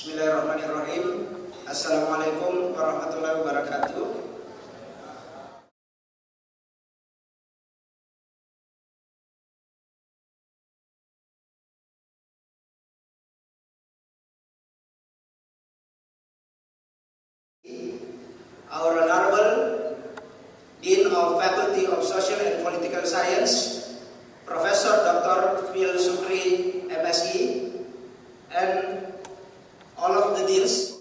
Bismillahirrahmanirrahim. Assalamualaikum warahmatullahi wabarakatuh. Our Honorable Dean of Faculty of Social and Political Science, Professor Dr. Phil Sukri, MSc, and all of the deans.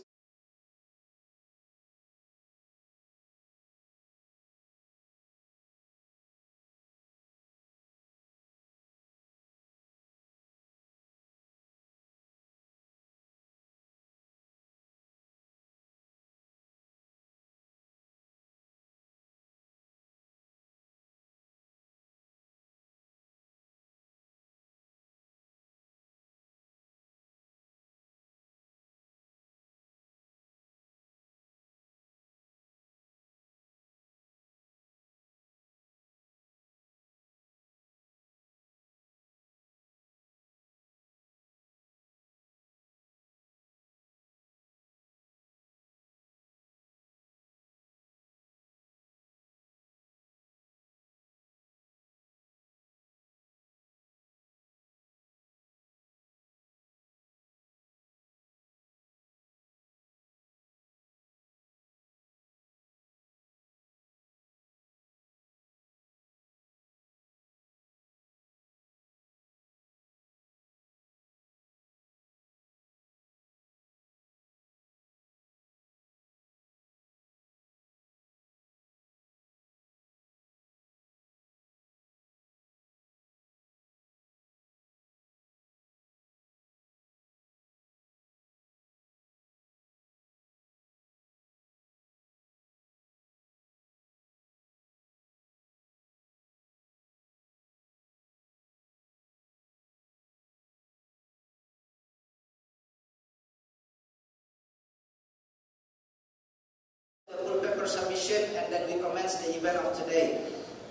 The full paper submission, and then we commence the event of today.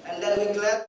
And then we glad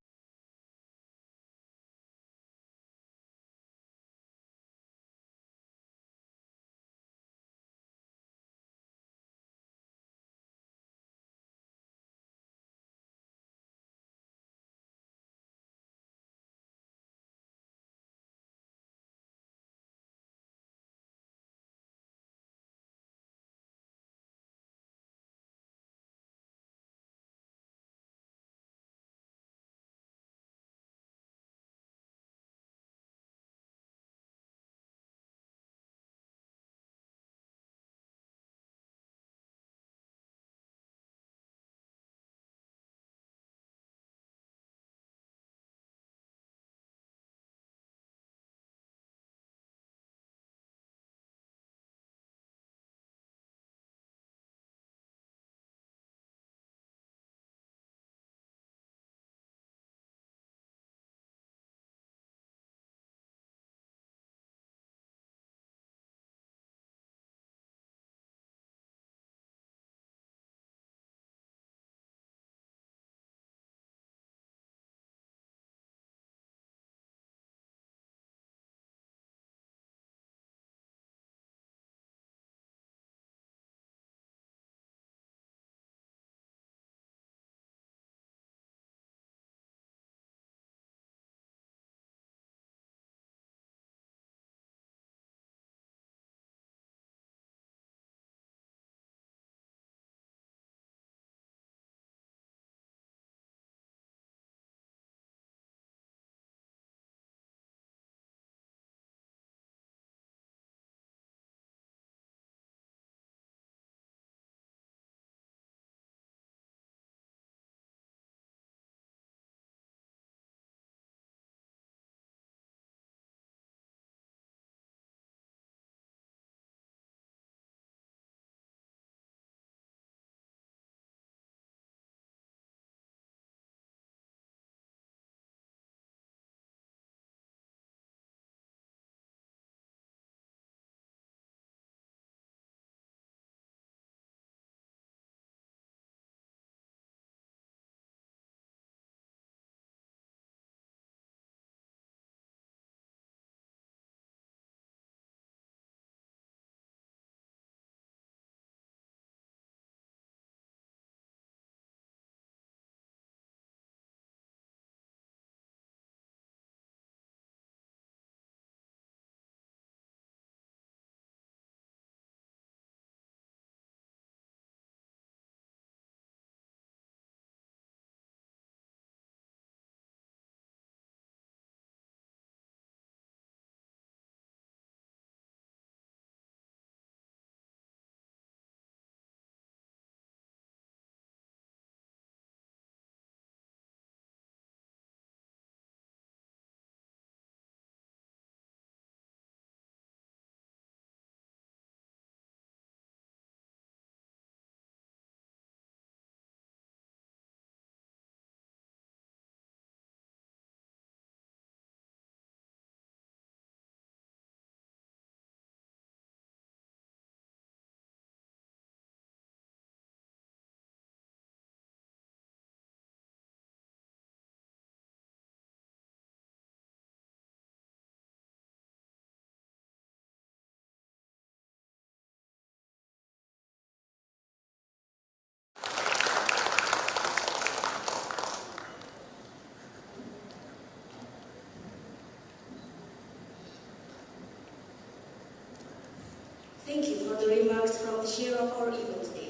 rise from the share of our evil today.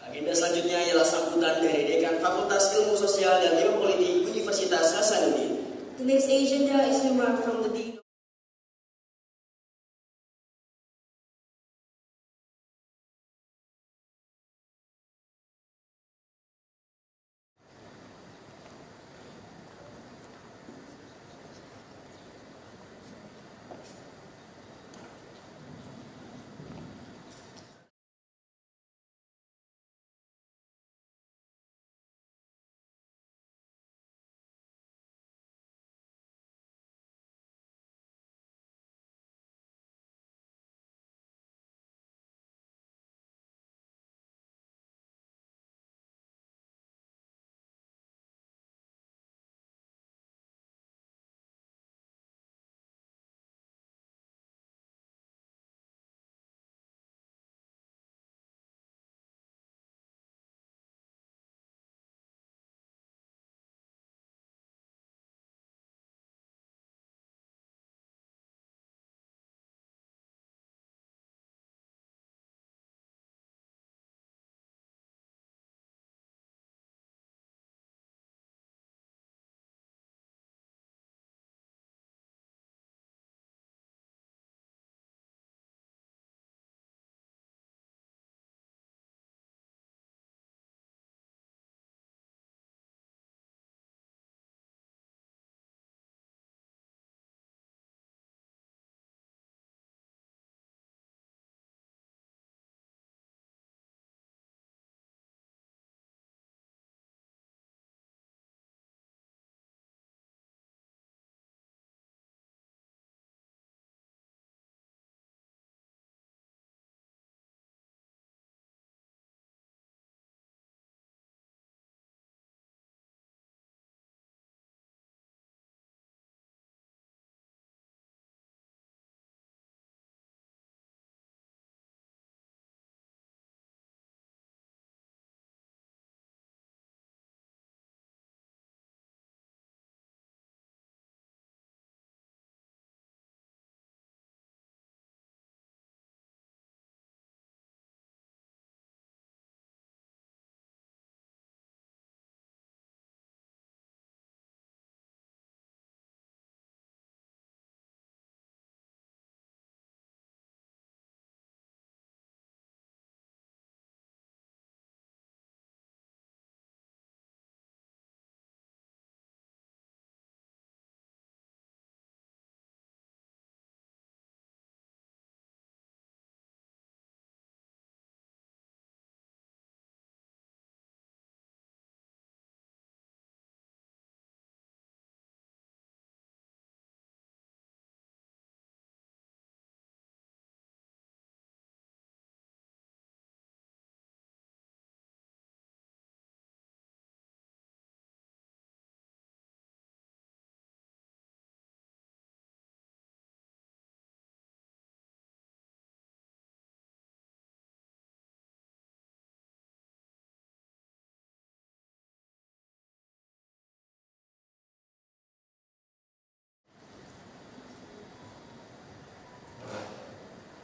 Agenda selanjutnya ialah sambutan dari Dekan Fakultas Ilmu Sosial dan Ilmu Politik Universitas Hasanuddin. The next agenda is remark from the Dean.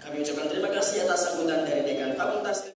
Kami ucapkan terima kasih atas sambutan dari Dekan Fakultas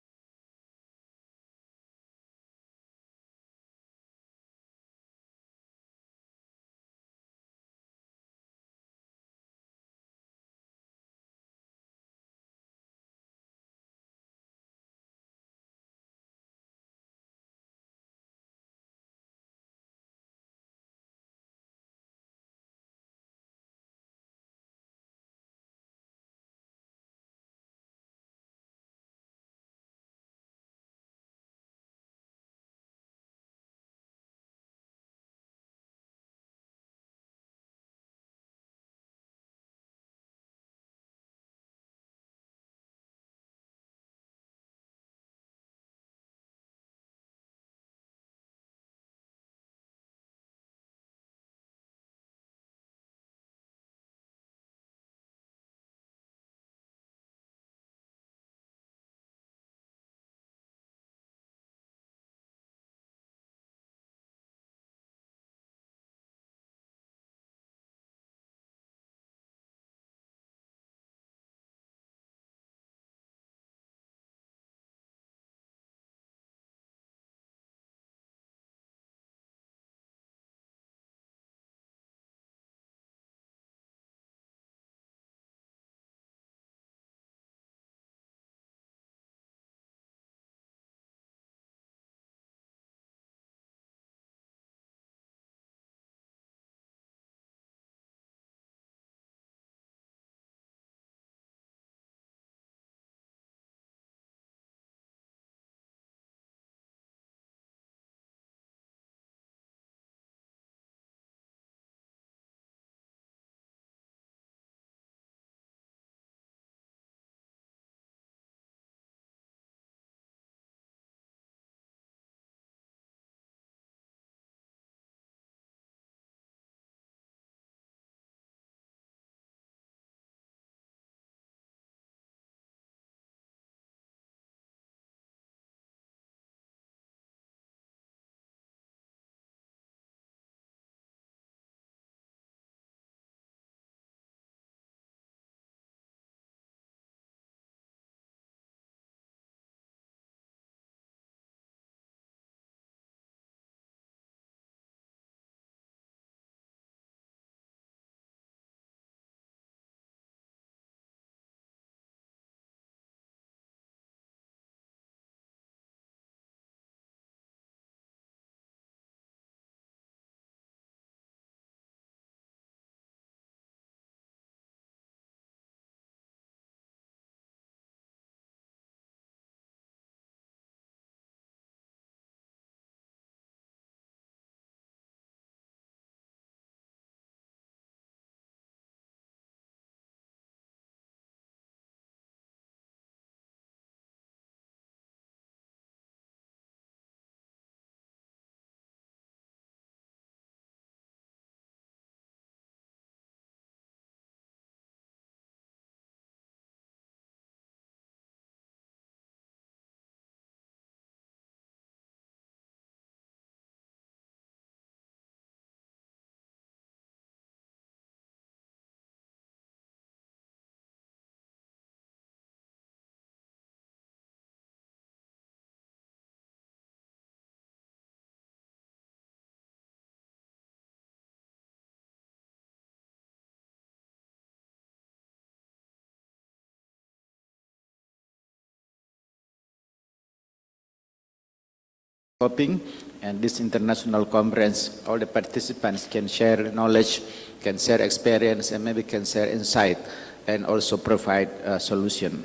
hoping, and this international conference, all the participants can share knowledge, can share experience, and maybe can share insight, and also provide a solution.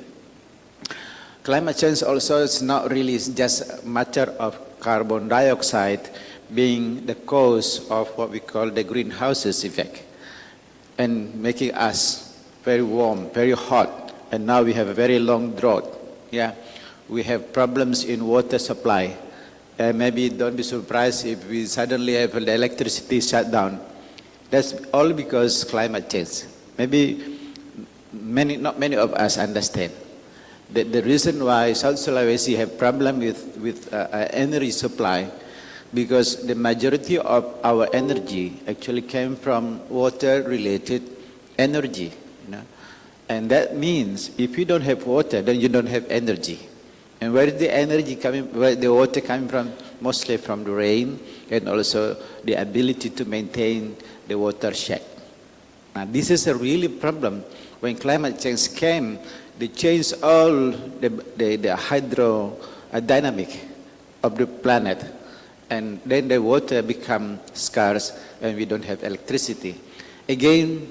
Climate change also is not really just a matter of carbon dioxide being the cause of what we call the greenhouse effect, and making us very warm, very hot, and now we have a very long drought. Yeah, we have problems in water supply. Maybe don't be surprised if we suddenly have the electricity shut down. That's all because climate change. Maybe not many of us understand that the reason why South Sulawesi have problem with energy supply, because the majority of our energy actually came from water-related energy. You know? And that means if you don't have water, then you don't have energy. And where is the energy coming, where the water coming from? Mostly from the rain, and also the ability to maintain the watershed. Now this is a really problem. When climate change came, they changed all the hydrodynamic of the planet. And then the water become scarce and we don't have electricity. Again,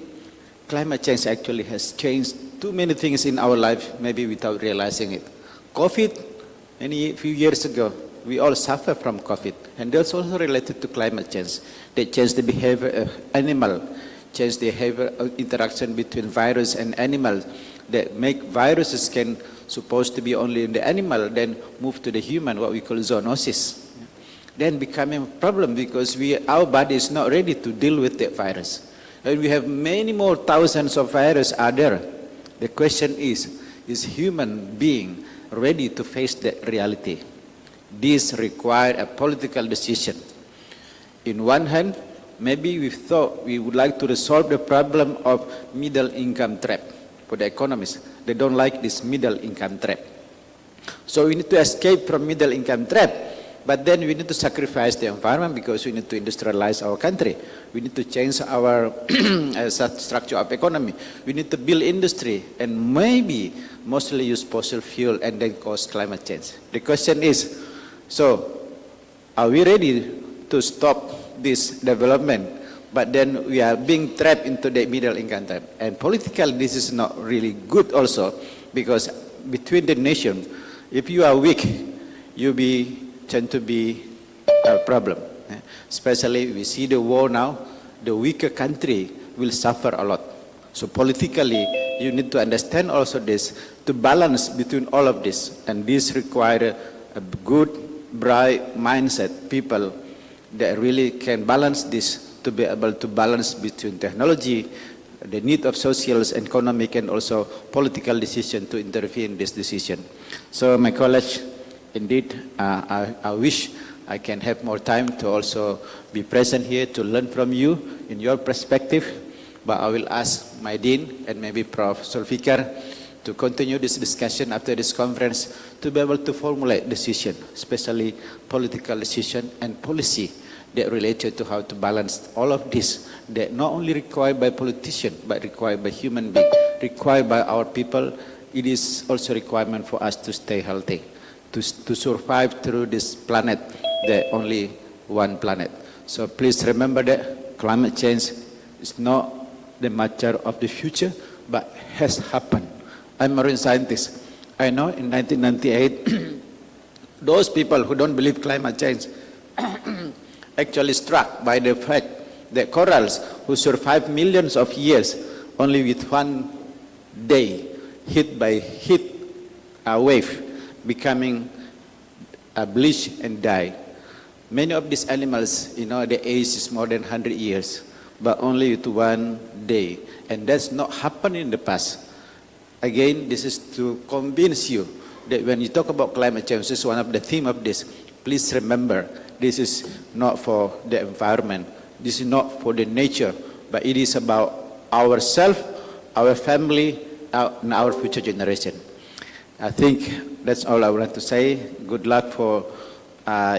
climate change actually has changed too many things in our life, maybe without realizing it. COVID, few years ago, we all suffer from COVID, and that's also related to climate change. They change the behavior of animal, change the behavior of interaction between virus and animals, that make viruses can supposed to be only in the animal, then move to the human, what we call zoonosis. Then becoming a problem because our body is not ready to deal with the virus. And we have many more thousands of viruses are there. The question is human being ready to face that reality? This requires a political decision. In one hand, maybe we thought we would like to resolve the problem of middle income trap for the economists. They don't like this middle income trap. So we need to escape from middle income trap, but then we need to sacrifice the environment because we need to industrialize our country. We need to change our structure of economy. We need to build industry and maybe mostly use fossil fuel and then cause climate change. The question is, so are we ready to stop this development? But then we are being trapped into the middle income trap. And politically, this is not really good also, because between the nation, if you are weak, you tend to be a problem. Especially we see the war now, the weaker country will suffer a lot. So politically, you need to understand also this, to balance between all of this. And this requires a good, bright mindset, people that really can balance this, to be able to balance between technology, the need of social, economic, and also political decision to intervene in this decision. So my colleagues, indeed, I wish I can have more time to also be present here to learn from you in your perspective, but I will ask my Dean and maybe Prof. Zulfikar to continue this discussion after this conference to be able to formulate decision, especially political decision and policy that related to how to balance all of this, that not only required by politicians, but required by human beings, required by our people. It is also a requirement for us to stay healthy, to survive through this planet, the only one planet. So please remember that climate change is not the matter of the future, but has happened. I'm a marine scientist. I know in 1998, those people who don't believe climate change actually struck by the fact that corals who survived millions of years only with one day hit by heat wave becoming bleached and die. Many of these animals, the age is more than 100 years, but only with one day. And that's not happened in the past. Again, this is to convince you that when you talk about climate change, this is one of the themes of this. Please remember, this is not for the environment. This is not for the nature, but it is about ourselves, our family, and our future generation. I think that's all I want to say. Good luck for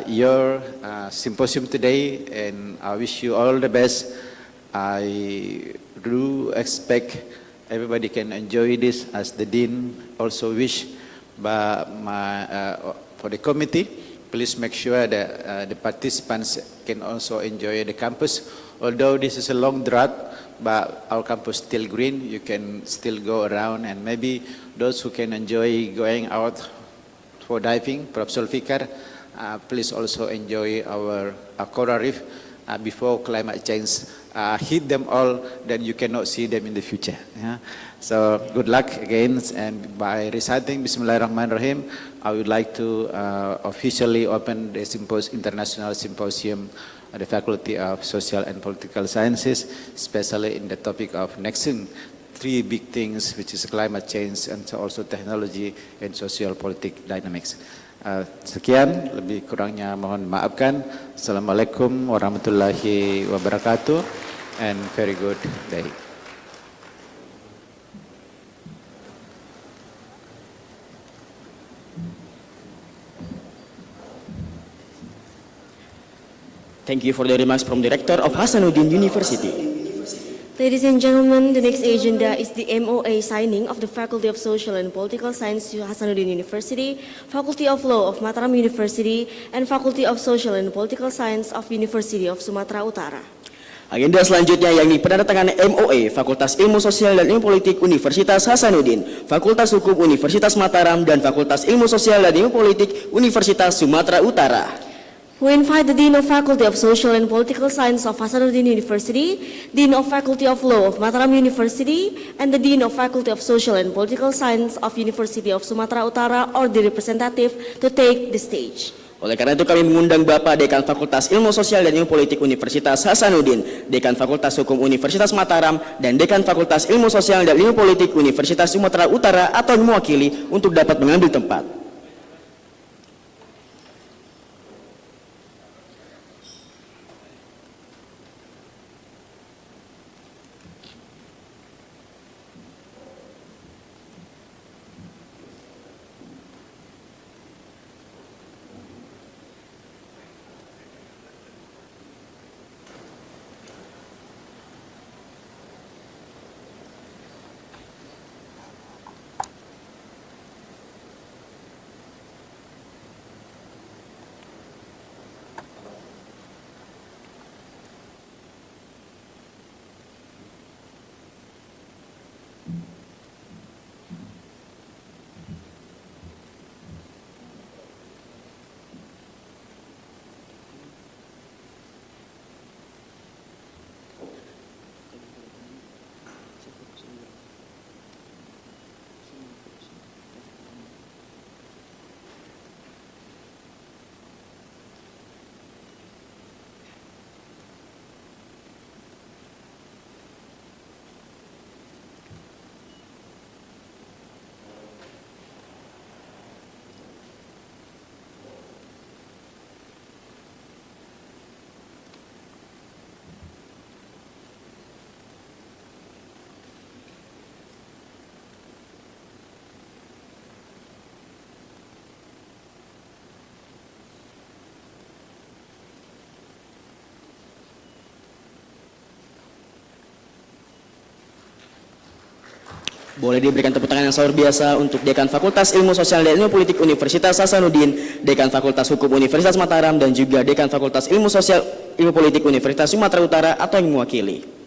your symposium today, and I wish you all the best. I do expect everybody can enjoy this, as the Dean also wish, but for the committee, please make sure that the participants can also enjoy the campus. Although this is a long drought, but our campus still green, you can still go around, and maybe those who can enjoy going out for diving, Prof. Sulfikar, please also enjoy our coral reef before climate change hit them all, then you cannot see them in the future. Yeah? So good luck again, and by reciting Bismillahirrahmanirrahim, I would like to officially open the International Symposium at the Faculty of Social and Political Sciences, especially in the topic of Nexus, three big things, which is climate change and also technology and social politic dynamics. Sekian, lebih kurangnya mohon maafkan. Assalamualaikum warahmatullahi wabarakatuh, and very good day. Thank you for the remarks from Director of Hasanuddin University. Ladies and gentlemen, the next agenda is the MOA signing of the Faculty of Social and Political Science Hasanuddin University, Faculty of Law of Mataram University, and Faculty of Social and Political Science of University of Sumatera Utara. Agenda selanjutnya yakni penandatanganan MOA Fakultas Ilmu Sosial dan Ilmu Politik Universitas Hasanuddin, Fakultas Hukum Universitas Mataram, dan Fakultas Ilmu Sosial dan Ilmu Politik Universitas Sumatera Utara. We invite the Dean of Faculty of Social and Political Science of Hasanuddin University, Dean of Faculty of Law of Mataram University, and the Dean of Faculty of Social and Political Science of University of Sumatera Utara or the representative to take the stage. Oleh karena itu kami mengundang Bapak Dekan Fakultas Ilmu Sosial dan Ilmu Politik Universitas Hasanuddin, Dekan Fakultas Hukum Universitas Mataram, dan Dekan Fakultas Ilmu Sosial dan Ilmu Politik Universitas Sumatera Utara atau yang mewakili untuk dapat mengambil tempat. Boleh diberikan tepuk tangan yang luar biasa untuk Dekan Fakultas Ilmu Sosial dan Ilmu Politik Universitas Hasanuddin, Dekan Fakultas Hukum Universitas Mataram, dan juga Dekan Fakultas Ilmu Sosial Ilmu Politik Universitas Sumatera Utara atau yang mewakili.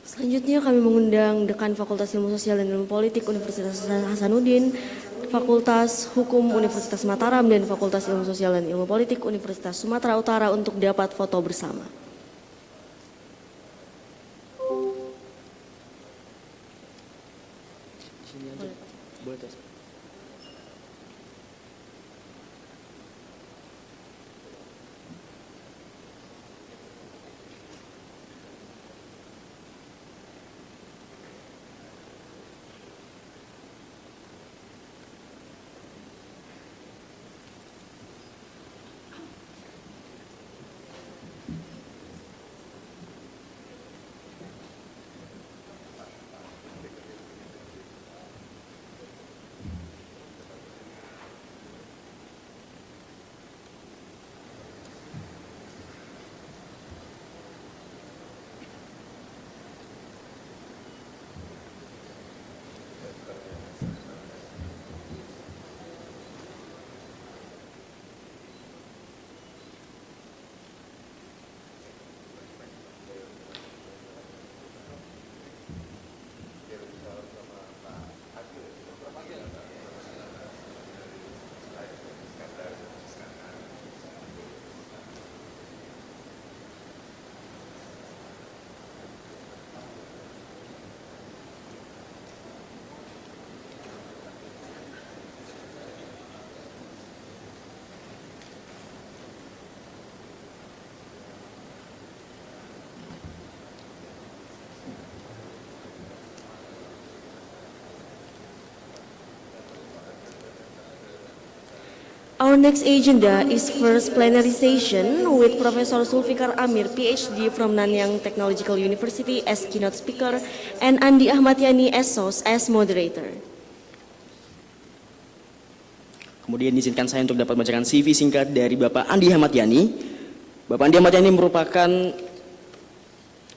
Selanjutnya kami mengundang Dekan Fakultas Ilmu Sosial dan Ilmu Politik Universitas Hasanuddin, Fakultas Hukum Universitas Mataram, dan Fakultas Ilmu Sosial dan Ilmu Politik Universitas Sumatera Utara untuk dapat foto bersama. Our next agenda is first plenary session with Professor Zulfikar Amir, PhD from Nanyang Technological University as keynote speaker and Andi Ahmad-Yani SOS as moderator. Kemudian izinkan saya untuk dapat membacakan CV singkat dari Bapak Andi Ahmad-Yani. Bapak Andi Ahmad-Yani merupakan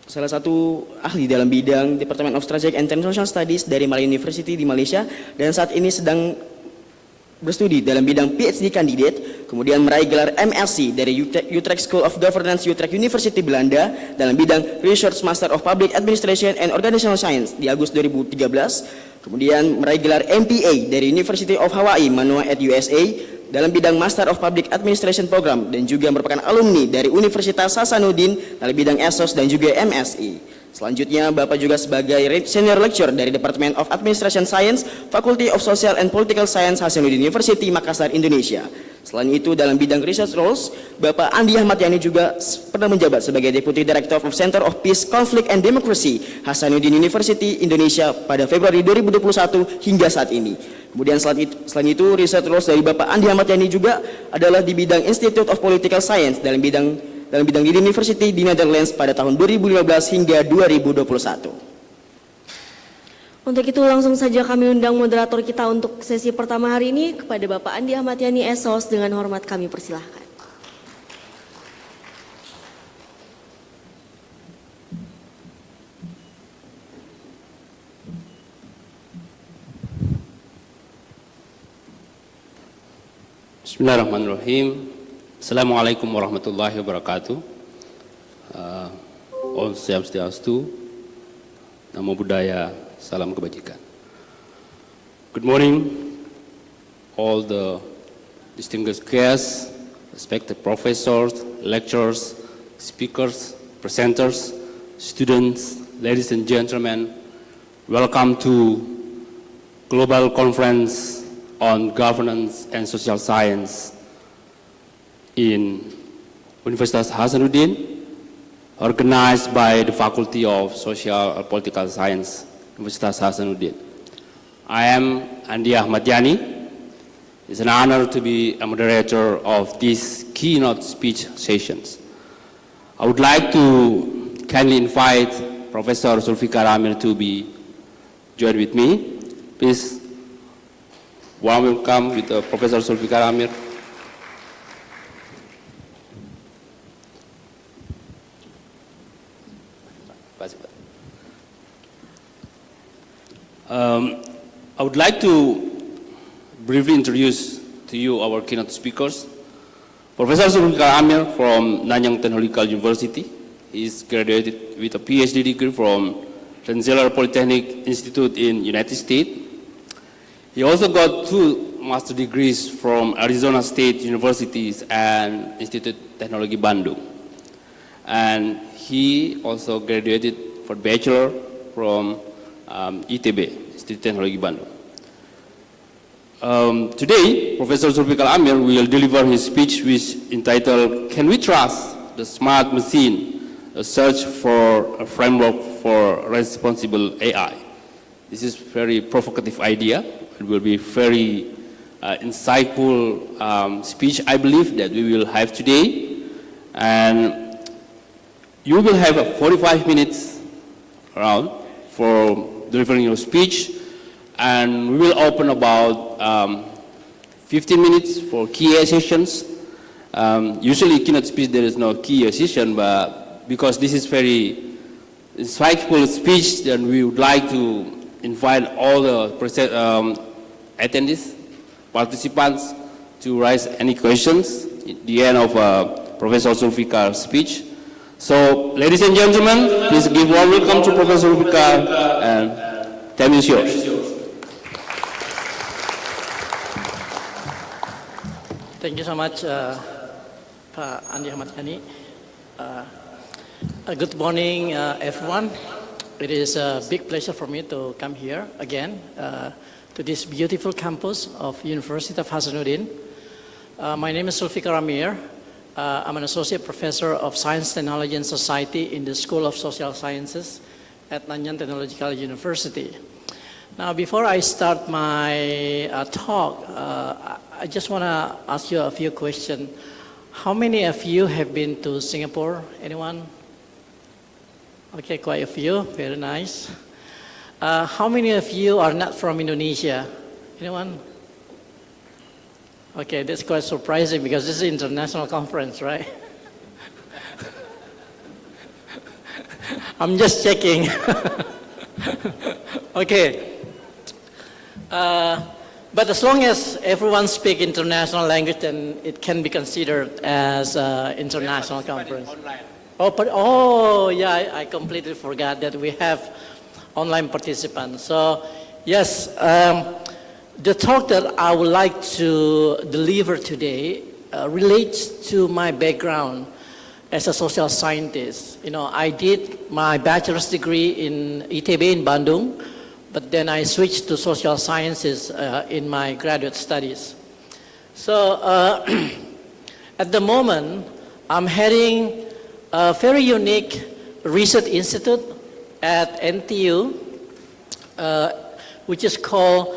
salah satu ahli dalam bidang Department of Strategic and International Studies dari Malaya University di Malaysia dan saat ini sedang berstudi dalam bidang PhD candidate, kemudian meraih gelar MSc dari Utrecht School of Governance Utrecht University Belanda dalam bidang Research Master of Public Administration and Organizational Science di Agustus 2013, kemudian meraih gelar MPA dari University of Hawaii Manoa at USA dalam bidang Master of Public Administration Program dan juga merupakan alumni dari Universitas Hasanuddin dalam bidang ESOS dan juga MSI. Selanjutnya, Bapak juga sebagai Senior Lecturer dari Department of Administration Science, Faculty of Social and Political Science, Hasanuddin University, Makassar, Indonesia. Selain itu, dalam bidang research roles, Bapak Andi Ahmad-Yani juga pernah menjabat sebagai Deputy Director of Center of Peace, Conflict and Democracy, Hasanuddin University, Indonesia pada Februari 2021 hingga saat ini. Kemudian selain itu, research roles dari Bapak Andi Ahmad-Yani juga adalah di bidang Institute of Political Science dalam bidang di University di Netherlands pada tahun 2015 hingga 2021. Untuk itu langsung saja kami undang moderator kita untuk sesi pertama hari ini kepada Bapak Andi Ahmad-Yani SOS, dengan hormat kami persilahkan. Bismillahirrahmanirrahim. Assalamualaikum warahmatullahi wabarakatuh. Om Swastiastu, Namo Buddhaya, Salam Kebajikan. Good morning, all the distinguished guests, respected professors, lecturers, speakers, presenters, students, ladies and gentlemen. Welcome to Global Conference on Governance and Social Science in Universitas Hasanuddin, organized by the Faculty of Social-Political Science, Universitas Hasanuddin. I am Andi Ahmad-Yani. It's an honor to be a moderator of these keynote speech sessions. I would like to kindly invite Professor Zulfikar Amir to be join with me. Please warm welcome with Professor Zulfikar Amir. I would like to briefly introduce to you our keynote speakers. Professor Zulfikar Amir from Nanyang Technological University. He is graduated with a PhD degree from Rensselaer Polytechnic Institute in United States. He also got 2 master degrees from Arizona State Universities and Institute Teknologi Bandung. And he also graduated for bachelor from ITB, Institute Teknologi Bandung. Today, Professor Sulfikar Amir will deliver his speech which entitled, "Can we trust the smart machine? A search for a framework for responsible AI." This is a very provocative idea. It will be very insightful speech, I believe, that we will have today. And you will have 45 minutes around for delivering your speech. And we will open about 15 minutes for Q&A sessions. Usually keynote speech there is no Q&A session, but because this is very insightful speech, then we would like to invite all the attendees, participants, to raise any questions at the end of Professor Sulfikar's speech. So, ladies and gentlemen, please give a warm welcome to Professor Sulfikar, and time is yours. Thank you so much, Pak Andi Ahmad Yani. Good morning, everyone. It is a big pleasure for me to come here again to this beautiful campus of University of Hasanuddin. My name is Sulfikar Amir. I'm an associate professor of Science, Technology, and Society in the School of Social Sciences at Nanyang Technological University. Now, before I start my talk, I just want to ask you a few questions. How many of you have been to Singapore? Anyone? Okay, quite a few. Very nice. How many of you are not from Indonesia? Anyone? Okay, that's quite surprising because this is an international conference, right? I'm just checking. Okay. But as long as everyone speaks international language, then it can be considered as an international conference. Oh, yeah, I completely forgot that we have online participants. So, yes, the talk that I would like to deliver today relates to my background as a social scientist. You know, I did my bachelor's degree in ITB in Bandung, but then I switched to social sciences in my graduate studies. So, at the moment, I'm heading a very unique research institute at NTU, which is called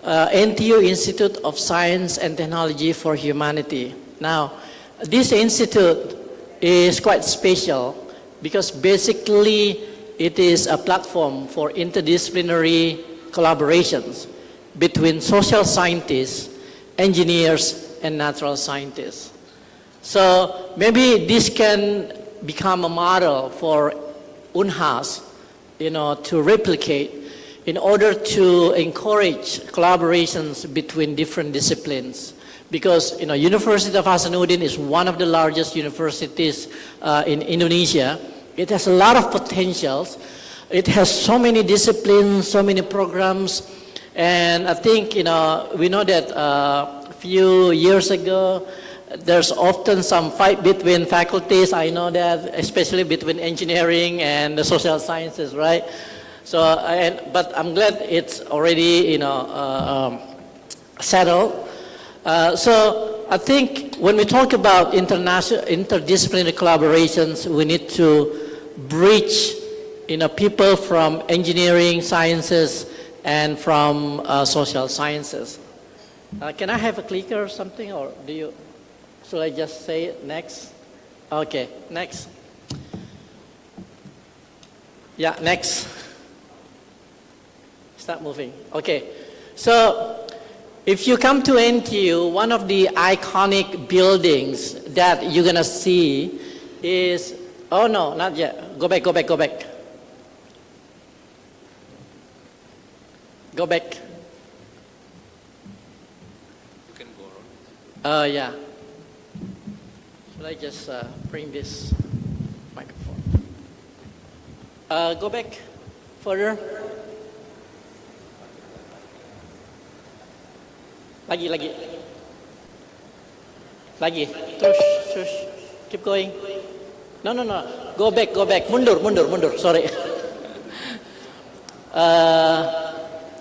NTU Institute of Science and Technology for Humanity. Now, this institute is quite special because basically it is a platform for interdisciplinary collaborations between social scientists, engineers, and natural scientists. So maybe this can become a model for UNHAS, you know, to replicate in order to encourage collaborations between different disciplines. Because, you know, University of Hasanuddin is one of the largest universities in Indonesia. It has a lot of potentials. It has so many disciplines, so many programs. And I think, you know, we know that a few years ago, there's often some fight between faculties. I know that, especially between engineering and the social sciences, right? So, but I'm glad it's already, you know, settled. So I think when we talk about interdisciplinary collaborations, we need to bridge, you know, people from engineering sciences and from social sciences. Can I have a clicker or something, or do you? Should I just say it next? Okay, next. Yeah, next. Start moving. Okay, so if you come to NTU, one of the iconic buildings that you're gonna see is, oh no, not yet. Go back, go back, go back. Go back. You can go around. Yeah. Should I just bring this microphone? Go back. Further. Lagi. Terus. Keep going. No. Go back. Mundur. Sorry.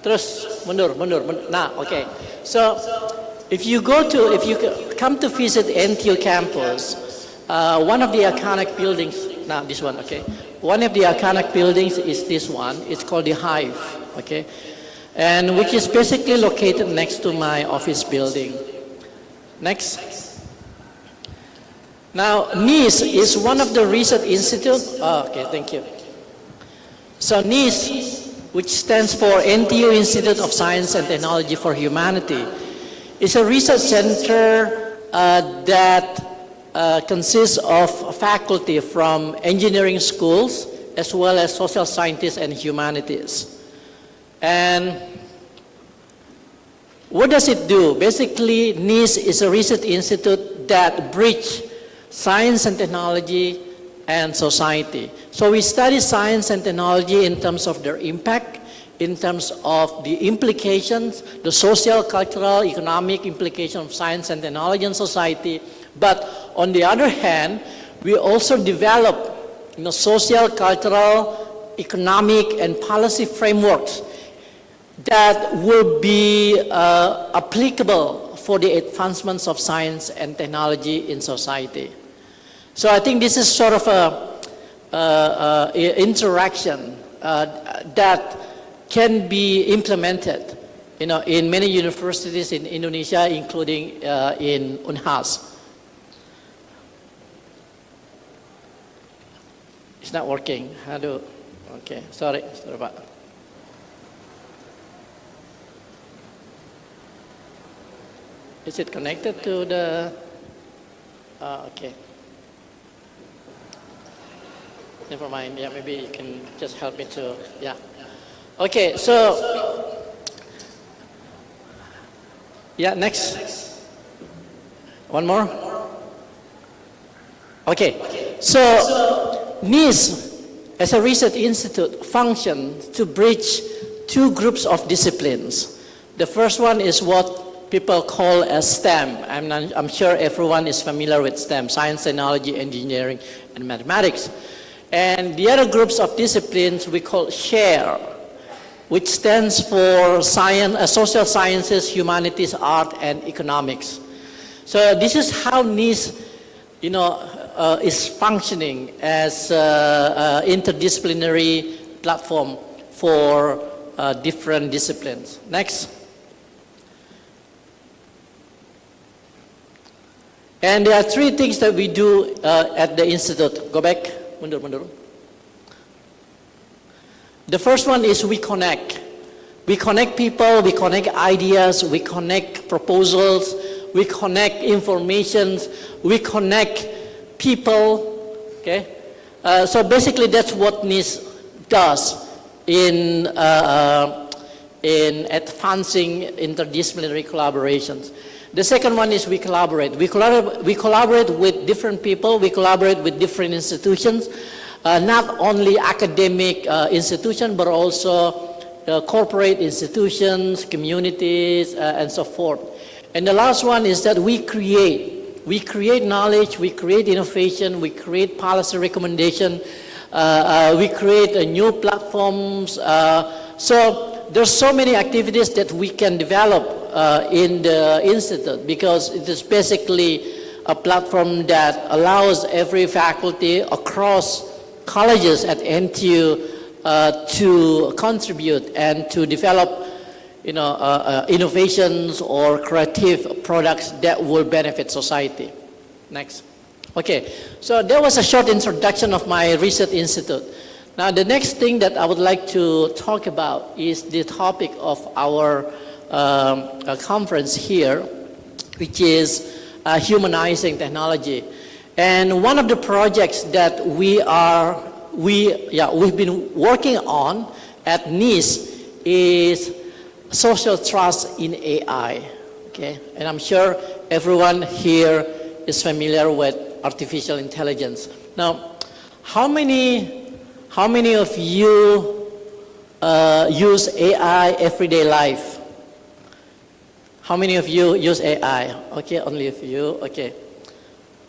Terus mundur. Nah, okay. So, if you come to visit NTU campus, one of the iconic buildings. Now this one, okay. One of the iconic buildings is this one. It's called the Hive, okay, and which is basically located next to my office building. Next. Now, NIS is one of the research institutes. Oh, okay, thank you. So NIS, which stands for NTU Institute of Science and Technology for Humanity, is a research center that consists of faculty from engineering schools as well as social sciences and humanities. And what does it do? Basically, NIS is a research institute that bridges science and technology and society. So we study science and technology in terms of their impact, in terms of the implications, the social, cultural, economic implications of science and technology and society. But on the other hand, we also develop social, cultural, economic, and policy frameworks that will be applicable for the advancements of science and technology in society. So I think this is sort of a interaction that can be implemented, in many universities in Indonesia, including in UNHAS. It's not working. Okay, sorry about that. Is it connected to the, okay. Never mind, yeah, maybe you can just help me to, yeah. Okay, so, yeah, next. One more? Okay, so NIS, as a research institute, functions to bridge two groups of disciplines. The first one is what people call as STEM. I'm sure everyone is familiar with STEM, science, technology, engineering, and mathematics. And the other groups of disciplines we call SHARE, which stands for science, social sciences, humanities, art, and economics. So this is how NIS, is functioning as an interdisciplinary platform for different disciplines. Next. And there are three things that we do at the Institute. Go back. Mundur. The first one is we connect. We connect people, we connect ideas, we connect proposals, we connect information, we connect people, okay? So basically that's what NIS does in advancing interdisciplinary collaborations. The second one is we collaborate. We collaborate with different people, we collaborate with different institutions, not only academic institutions, but also corporate institutions, communities, and so forth. And the last one is that we create knowledge, we create innovation, we create policy recommendation, we create new platforms. So there's so many activities that we can develop in the Institute, because it is basically a platform that allows every faculty across colleges at NTU to contribute and to develop innovations or creative products that will benefit society. Next. Okay, so that was a short introduction of my research institute. Now the next thing that I would like to talk about is the topic of our conference here, which is humanizing technology. And one of the projects that we've been working on at NIS is social trust in AI. Okay, and I'm sure everyone here is familiar with artificial intelligence. Now, how many of you use AI everyday life? How many of you use AI? Okay, only a few. Okay.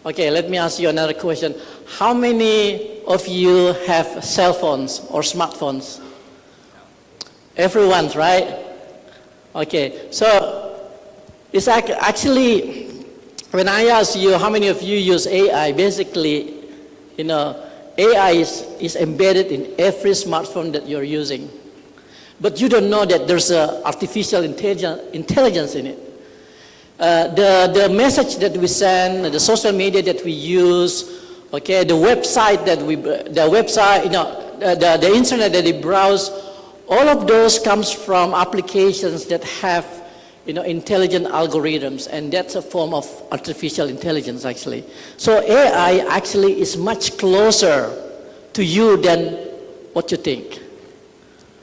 Okay, let me ask you another question. How many of you have cell phones or smartphones? Everyone, right? Okay, so it's actually, when I ask you how many of you use AI, basically, you know, AI is embedded in every smartphone that you're using. But you don't know that there's artificial intelligence in it. The message that we send, the social media that we use, okay, the website that the internet that we browse, all of those comes from applications that have, intelligent algorithms, and that's a form of artificial intelligence, actually. So AI actually is much closer to you than what you think.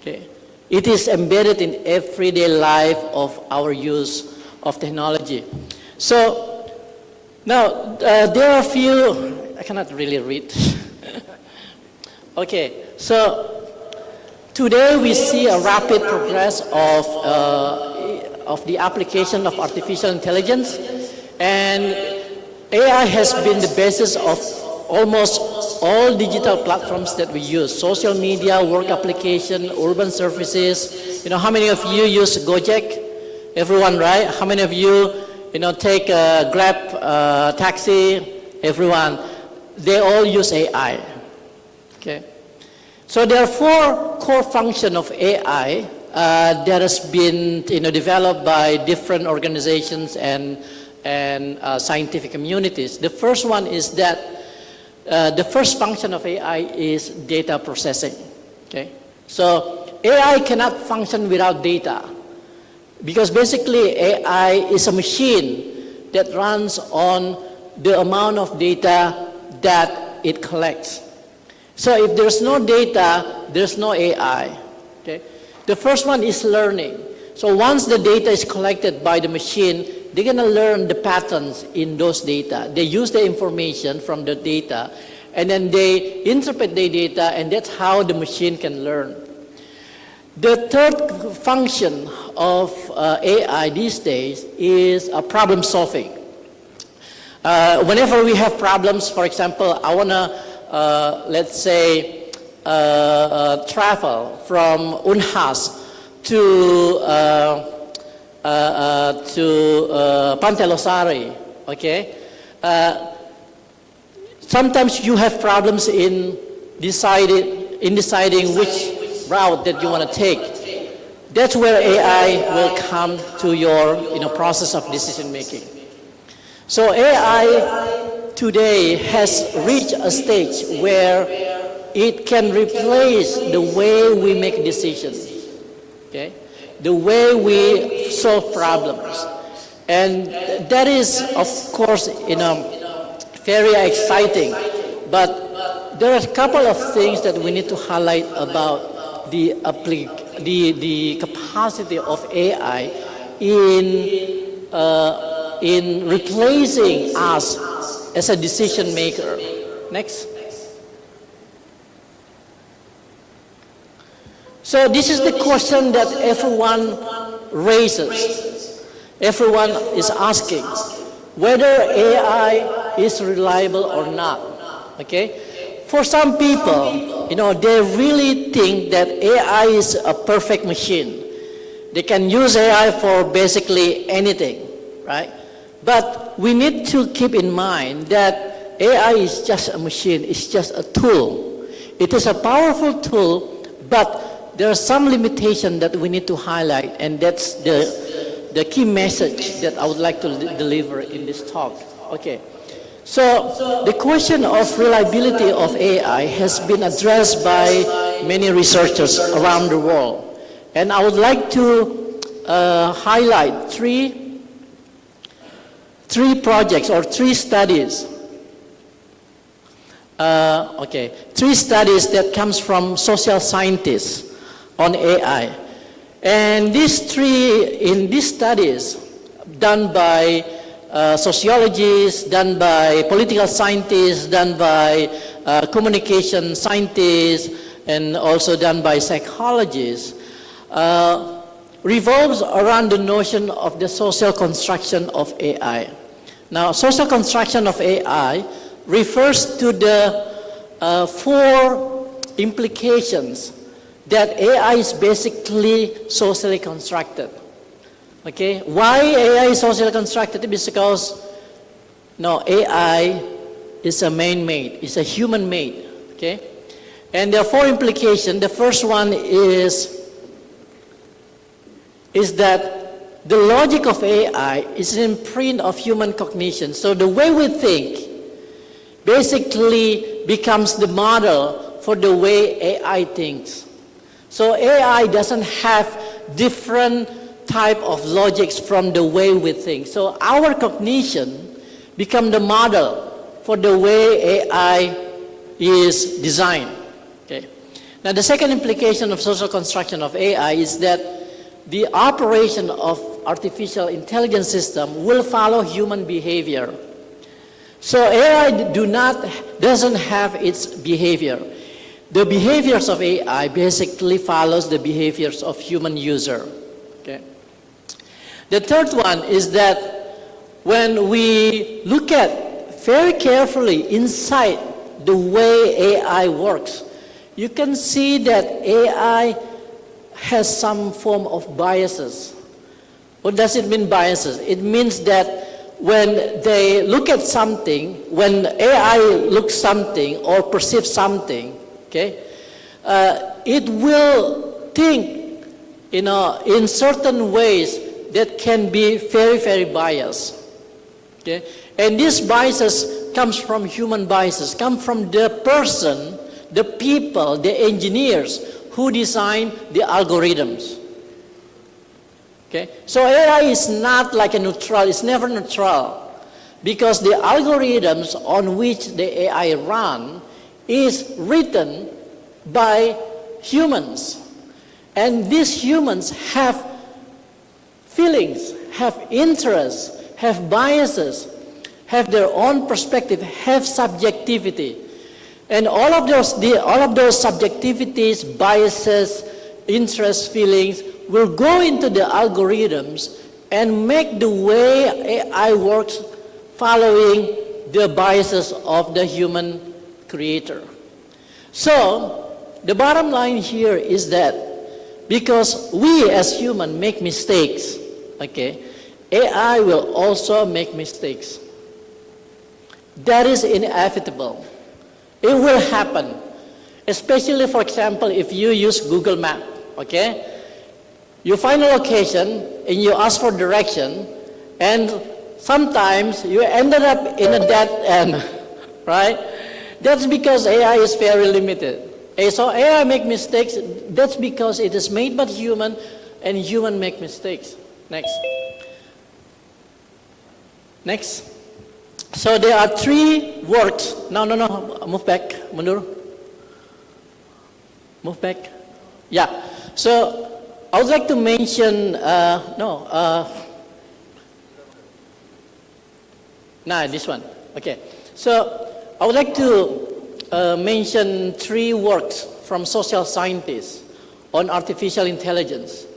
Okay, it is embedded in everyday life of our use of technology. So now there are a few. I cannot really read. Okay, so today we see a rapid progress of the application of artificial intelligence, and AI has been the basis of almost all digital platforms that we use: social media, work application, urban services. How many of you use Gojek? Everyone, right? How many of you, take a Grab taxi? Everyone. They all use AI. Okay. So there are four core functions of AI that has been developed by different organizations and scientific communities. The first one is that the first function of AI is data processing. Okay, so AI cannot function without data, because basically AI is a machine that runs on the amount of data that it collects. So if there's no data, there's no AI. Okay? The first one is learning. So once the data is collected by the machine, they're going to learn the patterns in those data. They use the information from the data, and then they interpret the data, and that's how the machine can learn. The third function of AI these days is problem solving. Whenever we have problems, for example, I want to, let's say, travel from Unhas to Pantai Losari, okay? Sometimes you have problems in deciding which route that you want to take. That's where AI will come to your process of decision making. So AI today has reached a stage where it can replace the way we make decisions, okay? The way we solve problems. And that is, of course, very exciting. But there are a couple of things that we need to highlight about the capacity of AI in replacing us as a decision maker. Next. So this is the question that everyone raises. Everyone is asking whether AI is reliable or not. Okay? For some people, they really think that AI is a perfect machine. They can use AI for basically anything, right? But we need to keep in mind that AI is just a machine, it's just a tool. It is a powerful tool, but there are some limitations that we need to highlight, and that's the key message that I would like to deliver in this talk. Okay. So the question of reliability of AI has been addressed by many researchers around the world. And I would like to highlight three projects or three studies. Three studies that comes from social scientists on AI. And these studies done by sociologists, done by political scientists, done by communication scientists and also done by psychologists, revolves around the notion of the social construction of AI. Now, social construction of AI refers to the 4 implications that AI is basically socially constructed. Okay, why AI is socially constructed? Because AI is a man-made, it's a human-made. Okay, and there are 4 implications. The first one is that the logic of AI is an imprint of human cognition. So the way we think basically becomes the model for the way AI thinks. So AI doesn't have different type of logics from the way we think. So our cognition becomes the model for the way AI is designed. Okay. Now the second implication of social construction of AI is that the operation of artificial intelligence system will follow human behavior. So AI doesn't have its behavior. The behaviors of AI basically follows the behaviors of human user. Okay. The third one is that when we look at very carefully inside the way AI works, you can see that AI has some form of biases. What does it mean, biases? It means that when they look at something, when AI looks something or perceives something, okay, it will think, in certain ways that can be very, very biased. Okay, and these biases comes from human biases, come from the person, the people, the engineers who design the algorithms. Okay? So AI is not like a neutral, it's never neutral, because the algorithms on which the AI run is written by humans. And these humans have feelings, have interests, have biases, have their own perspective, have subjectivity. And all of those subjectivities, biases, interests, feelings will go into the algorithms and make the way AI works following the biases of the human creator. So the bottom line here is that because we as humans make mistakes, okay, AI will also make mistakes. That is inevitable. It will happen, especially, for example, if you use Google Maps, okay? You find a location and you ask for direction, and sometimes you ended up in a dead end, right? That's because AI is very limited. So AI make mistakes, that's because it is made by human, and human make mistakes. Next. Next. So there are 3 works. No, move back, mundur. Move back. Yeah. So I would like to mention, this one. Okay. So I would like to mention 3 works from social scientists on artificial intelligence.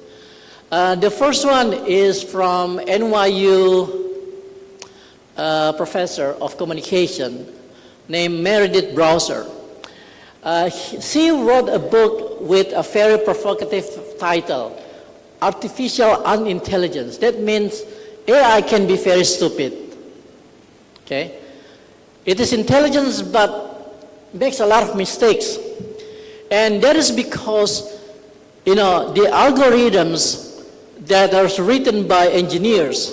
The first one is from NYU professor of communication named Meredith Browser. She wrote a book with a very provocative title, Artificial Unintelligence. That means AI can be very stupid. Okay? It is intelligence but makes a lot of mistakes. And that is because, the algorithms that are written by engineers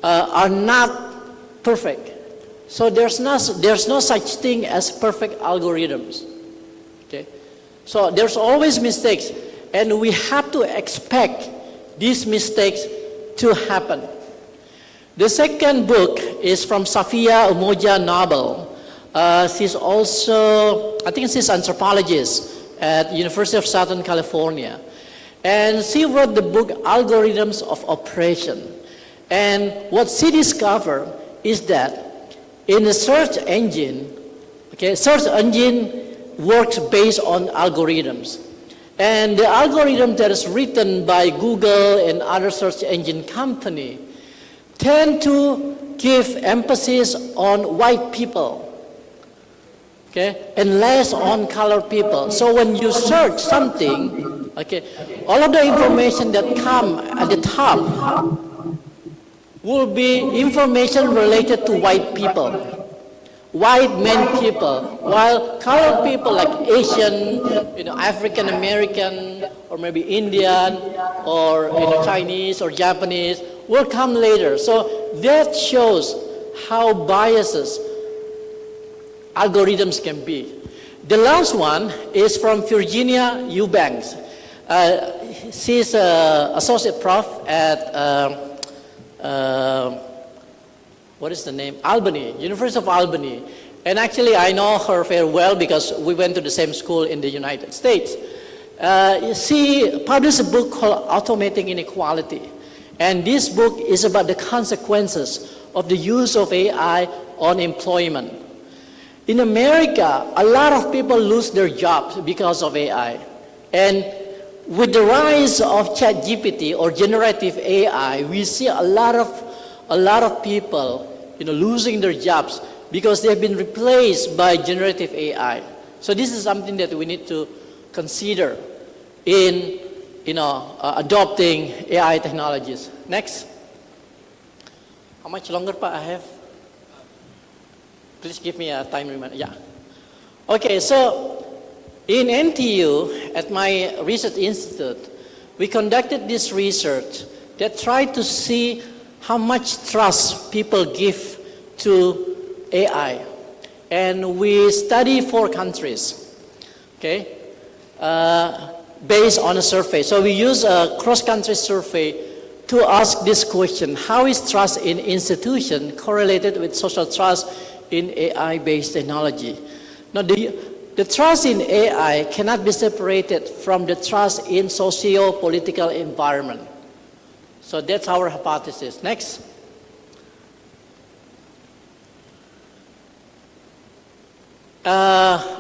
are not perfect. So there's no such thing as perfect algorithms. Okay? So there's always mistakes, and we have to expect these mistakes to happen. The second book is from Safia Umoja Nobel. She's also, I think she's an anthropologist at University of Southern California. And she wrote the book Algorithms of Operation. And what she discovered is that in the search engine, Okay, search engine works based on algorithms. And the algorithm that is written by Google and other search engine company tend to give emphasis on white people, okay, and less on colored people. So when you search something, okay, all of the information that come at the top will be information related to white people, white men people, while colored people like Asian, African American, or maybe Indian, or Chinese or Japanese will come later. So that shows how biases algorithms can be. The last one is from Virginia Eubanks. She's an associate prof at what is the name? Albany, University of Albany. And actually I know her very well because we went to the same school in the United States. She published a book called Automating Inequality. And this book is about the consequences of the use of AI on employment. In America, a lot of people lose their jobs because of AI. And with the rise of ChatGPT or generative AI, we see a lot of people losing their jobs because they've been replaced by generative AI. So this is something that we need to consider in adopting AI technologies. Next. How much longer I have? Please give me a time reminder. Yeah. Okay, so in NTU, at my research institute, we conducted this research that tried to see how much trust people give to AI. And we study 4 countries, okay, based on a survey. So we use a cross-country survey to ask this question: how is trust in institution correlated with social trust in AI-based technology? Now, the trust in AI cannot be separated from the trust in socio-political environment. So that's our hypothesis. Next.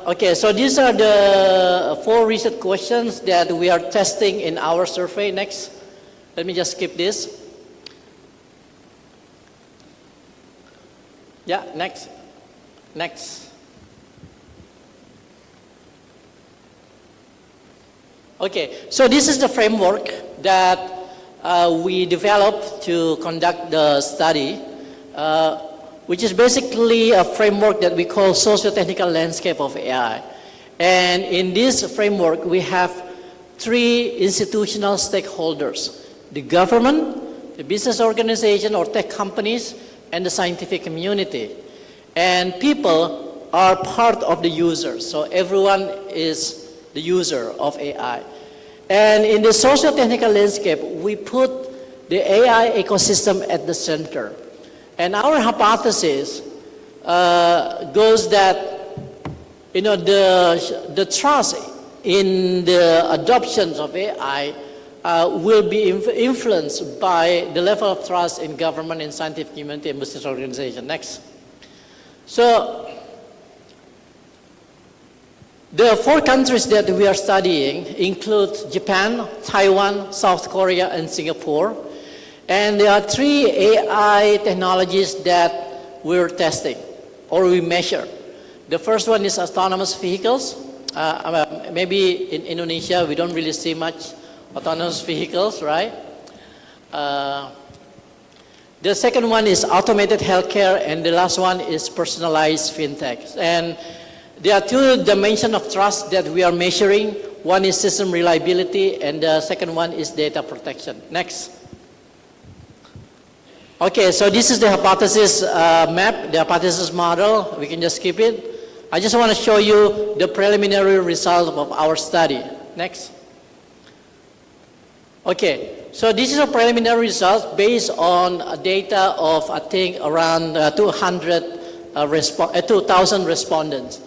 Okay, so these are the 4 research questions that we are testing in our survey. Next. Let me just skip this. Yeah, next. Next. Okay, so this is the framework that we developed to conduct the study, which is basically a framework that we call socio-technical landscape of AI. And in this framework, we have 3 institutional stakeholders: the government, the business organization or tech companies, and the scientific community. And people are part of the users, so everyone is the user of AI. And in the socio-technical landscape, we put the AI ecosystem at the center. And our hypothesis goes that the trust in the adoption of AI will be influenced by the level of trust in government, in scientific community, and business organization. Next. So the 4 countries that we are studying include Japan, Taiwan, South Korea, and Singapore. And there are 3 AI technologies that we're testing or we measure. The first one is autonomous vehicles. Maybe in Indonesia, we don't really see much autonomous vehicles, right? The second one is automated healthcare, and the last one is personalized fintech. And there are 2 dimensions of trust that we are measuring. One is system reliability, and the second one is data protection. Next. Okay, so this is the hypothesis map, the hypothesis model. We can just skip it. I just want to show you the preliminary result of our study. Next. Okay, so this is a preliminary result based on data of, I think, around 2,000 respondents.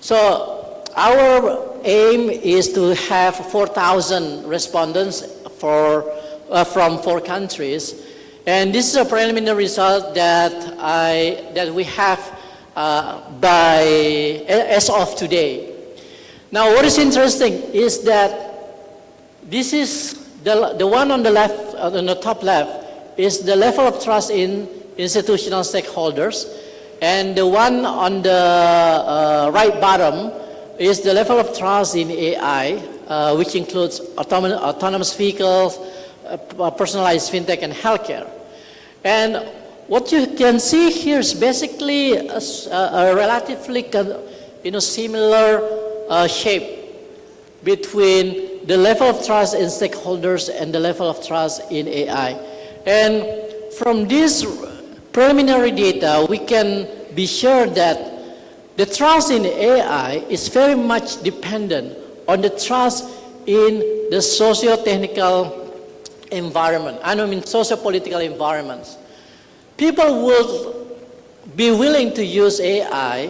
So our aim is to have 4,000 respondents from 4 countries. And this is a preliminary result that we have as of today. Now, what is interesting is that this is the one on the left, on the top left, is the level of trust in institutional stakeholders, and the one on the right bottom is the level of trust in AI, which includes autonomous vehicles, personalized fintech, and healthcare. And what you can see here is basically a relatively similar shape between the level of trust in stakeholders and the level of trust in AI. And from this preliminary data, we can be sure that the trust in AI is very much dependent on the trust in the socio-technical environment, I mean socio-political environments. People will be willing to use AI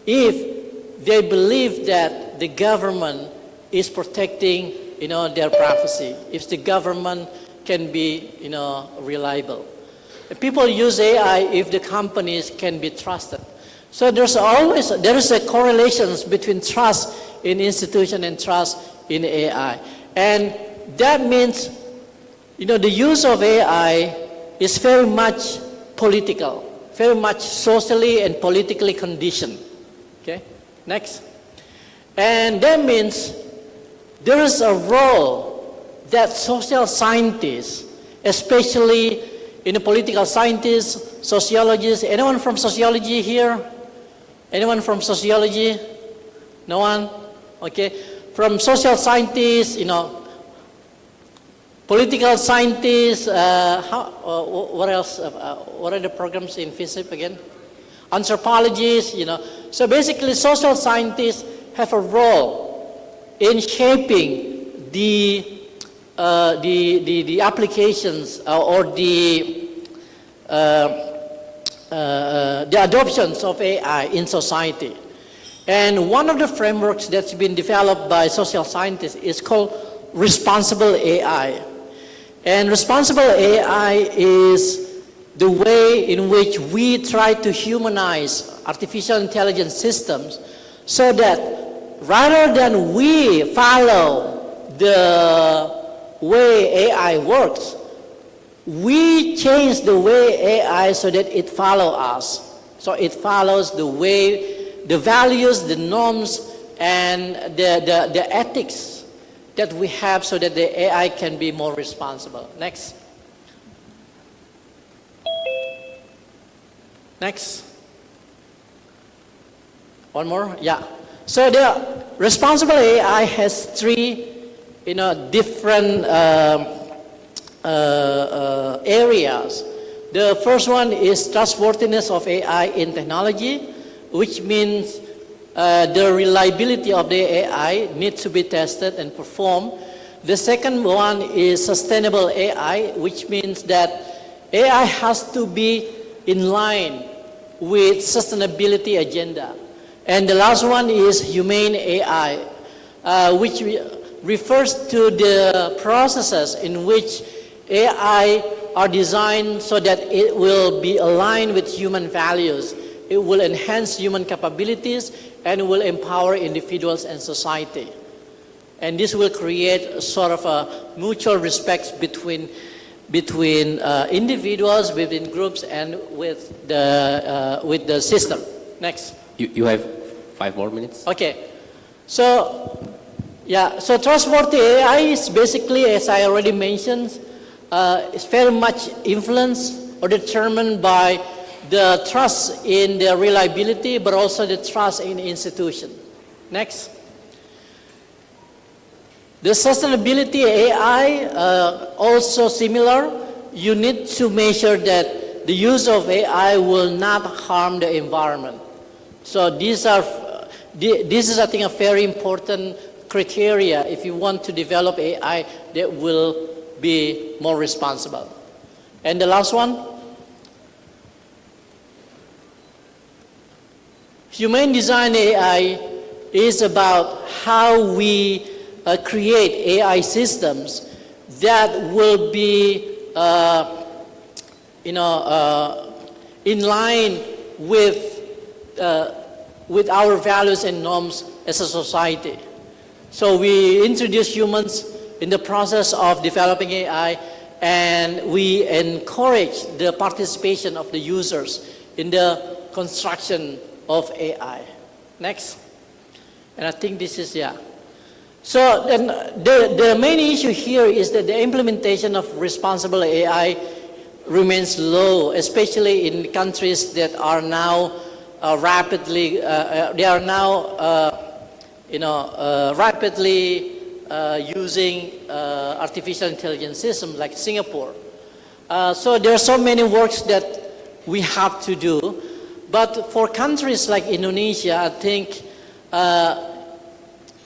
if they believe that the government is protecting, their privacy, if the government can be, reliable. People use AI if the companies can be trusted. So there is a correlation between trust in institution and trust in AI. And that means, the use of AI is very much political, very much socially and politically conditioned. Okay, next. And that means there is a role that social scientists, especially political scientists, sociologists, anyone from sociology here? Anyone from sociology? No one? Okay. From social scientists, political scientists, what else? What are the programs in FISIP again? Anthropologists, So basically, social scientists have a role in shaping the applications or the adoptions of AI in society. And one of the frameworks that's been developed by social scientists is called responsible AI. And responsible AI is the way in which we try to humanize artificial intelligence systems so that rather than we follow the way AI works, we change the way AI so that it follows us. So it follows the way, the values, the norms, and the ethics that we have so that the AI can be more responsible. Next. Next. One more? Yeah. So the responsible AI has three, different areas. The first one is trustworthiness of AI in technology, which means the reliability of the AI needs to be tested and performed. The second one is sustainable AI, which means that AI has to be in line with sustainability agenda. And the last one is humane AI, which refers to the processes in which AI are designed so that it will be aligned with human values. It will enhance human capabilities and will empower individuals and society. And this will create a sort of a mutual respect between individuals, within groups, and with the system. Next. You have 5 more minutes. Okay. So, so trustworthy AI is basically, as I already mentioned, is very much influenced or determined by the trust in the reliability, but also the trust in institution. Next. The sustainability AI, also similar. You need to measure that the use of AI will not harm the environment. So this is, I think, a very important criteria if you want to develop AI that will be more responsible. And the last one, humane design AI is about how we create AI systems that will be, in line with with our values and norms as a society. So we introduce humans in the process of developing AI, and we encourage the participation of the users in the construction of AI. Next. And I think this is, yeah. So then the main issue here is that the implementation of responsible AI remains low, especially in countries that are now rapidly using artificial intelligence systems like Singapore. So there are so many works that we have to do, but for countries like Indonesia, I think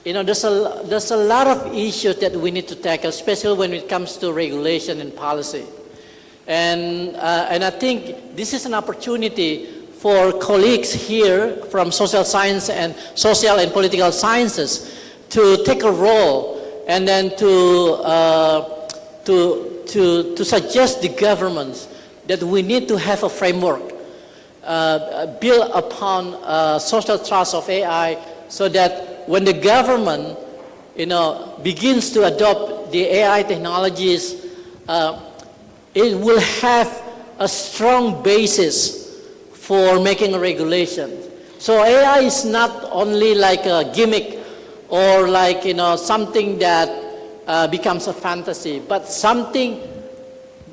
there's a lot of issues that we need to tackle, especially when it comes to regulation and policy. And I think this is an opportunity for colleagues here from social science and social and political sciences to take a role and then to suggest the governments that we need to have a framework built upon social trust of AI, so that when the government begins to adopt the AI technologies, it will have a strong basis for making a regulation. So AI is not only like a gimmick or like something that becomes a fantasy, but something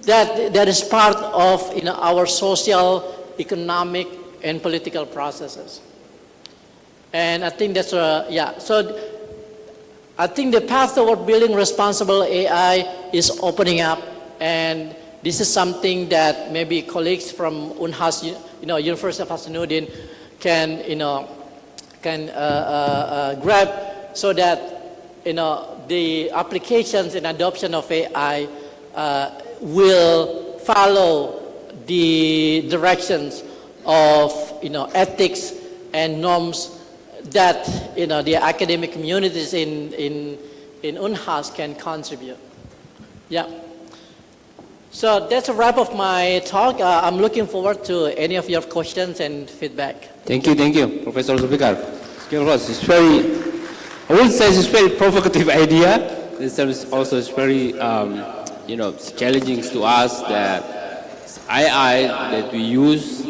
that is part of our social, economic, and political processes. And I think that's yeah. So I think the path toward building responsible AI is opening up, and this is something that maybe colleagues from UNHAS, University of Hasanuddin, can grab, so that the applications and adoption of AI will follow the directions of ethics and norms that the academic communities in UNHAS can contribute. Yeah. So that's a wrap of my talk. I'm looking forward to any of your questions and feedback. Thank you, Professor Zulfikar. It's very, I would say it's a very provocative idea. This is also very, challenging to us that AI that we use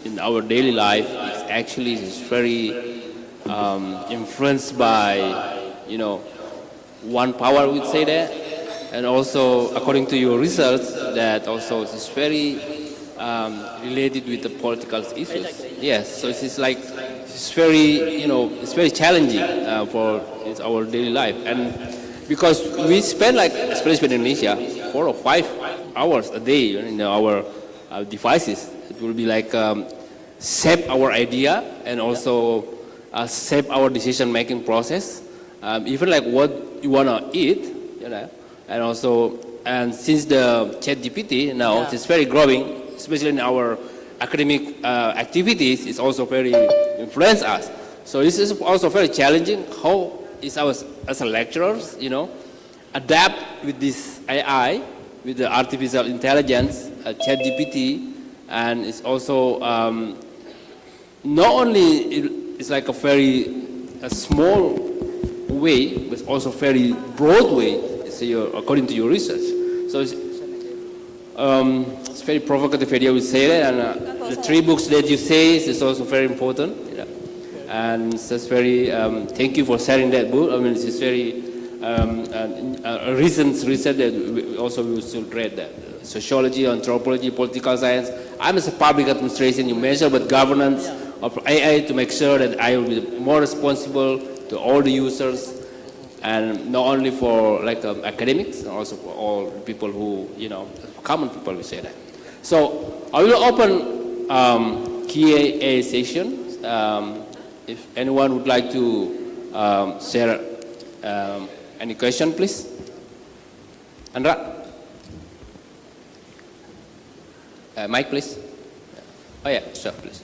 in our daily life is actually very influenced by, one power, would say that. And also, according to your research, that also is very related with the political issues. Yes, so it's like, it's very, it's very challenging for our daily life. And because we spend especially in Indonesia, 4 or 5 hours a day in our devices. It will be like shape our idea and also shape our decision-making process. Even like what you want to eat, and also, and since the ChatGPT now, it's very growing, especially in our academic activities, it's also very influence us. So this is also very challenging. How is our, as a lecturers, adapt with this AI, with the artificial intelligence, ChatGPT, and it's also not only it's like a very small way, but also very broad way, according to your research. So it's very provocative idea, we say that, and the 3 books that you say is also very important. And it's just very, thank you for sharing that book. I mean, it's just very a recent research that we should read that. Sociology, anthropology, political science. I'm as a public administration, you measure but governance of AI to make sure that I will be more responsible to all the users, and not only for academics, and also for all people who, common people, we say that. So I will open Q&A session. If anyone would like to share any question, please. Andra? Mike, please. Oh yeah, sure, please.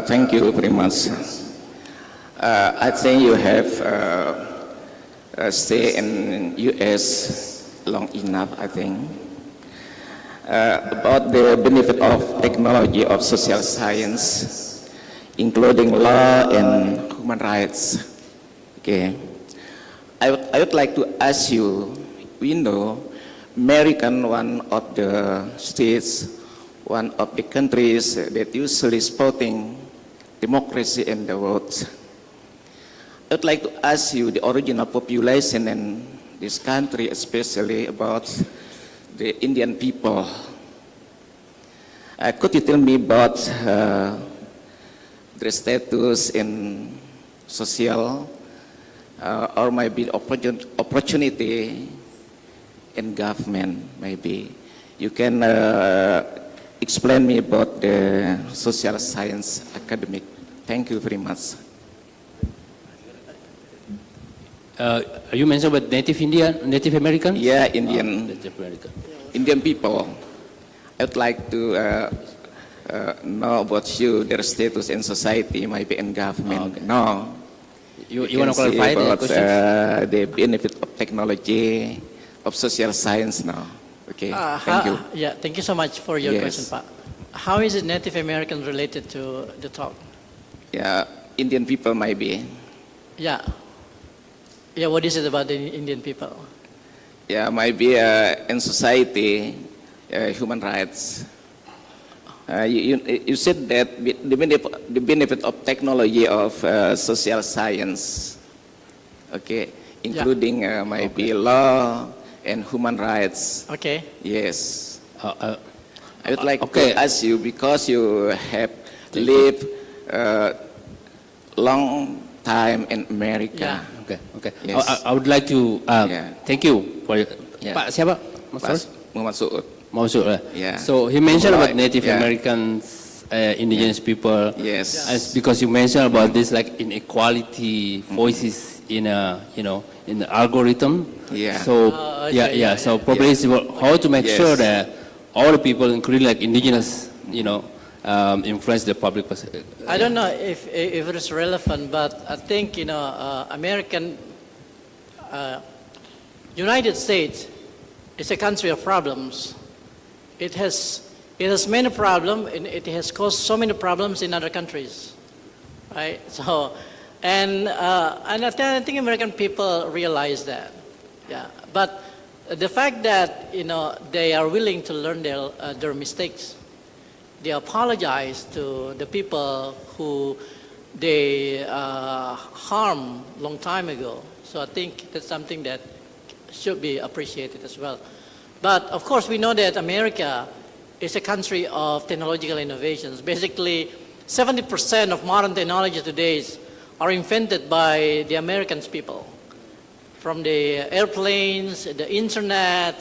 Thank you very much. I think you have stay in US long enough, I think, about the benefit of technology of social science, including law and human rights. Okay, I would like to ask you, we know American, one of the states, one of the countries that usually supporting democracy in the world. I would like to ask you the original population in this country, especially about the Indian people. Could you tell me about their status in social or maybe opportunity in government? Maybe you can explain me about the social science academic. Thank you very much. You mentioned about Native American? Yeah, Indian. Native American. Indian people. I would like to know about you, their status in society, maybe in government. Okay. No. You want to clarify the about question? the benefit of technology, of social science now. Okay, thank you. Yeah, thank you so much for your Yes. question, Pa. How is it Native American related to the talk? Yeah, Indian people maybe. Yeah. Yeah, what is it about the Indian people? Yeah, maybe in society, human rights. You said that the benefit of technology of social science, okay, including maybe law and human rights. Okay. Yes. I would like okay. to ask you, because you have lived long time in America. Yeah. Okay. Yes. I would like to thank you for Yeah. Pak siapa? Mas Pak Faris? Muhammad Suud. Mausud. Yeah. So he mentioned about Right. Native Yeah. Americans, indigenous people. Yes. As because you mentioned about this like inequality voices in a in the algorithm. Yeah. So yeah. So probably it's about how to make Yes. sure that all the people, including like indigenous, influence the public. I don't know if it is relevant, but I think United States is a country of problems. It has many problems, and it has caused so many problems in other countries, right? So, and I think American people realize that, yeah. But the fact that they are willing to learn their mistakes, they apologize to the people who they harmed long time ago. So I think that's something that should be appreciated as well. But of course, we know that America is a country of technological innovations. Basically, 70% of modern technology today are invented by the American people. From the airplanes, the internet,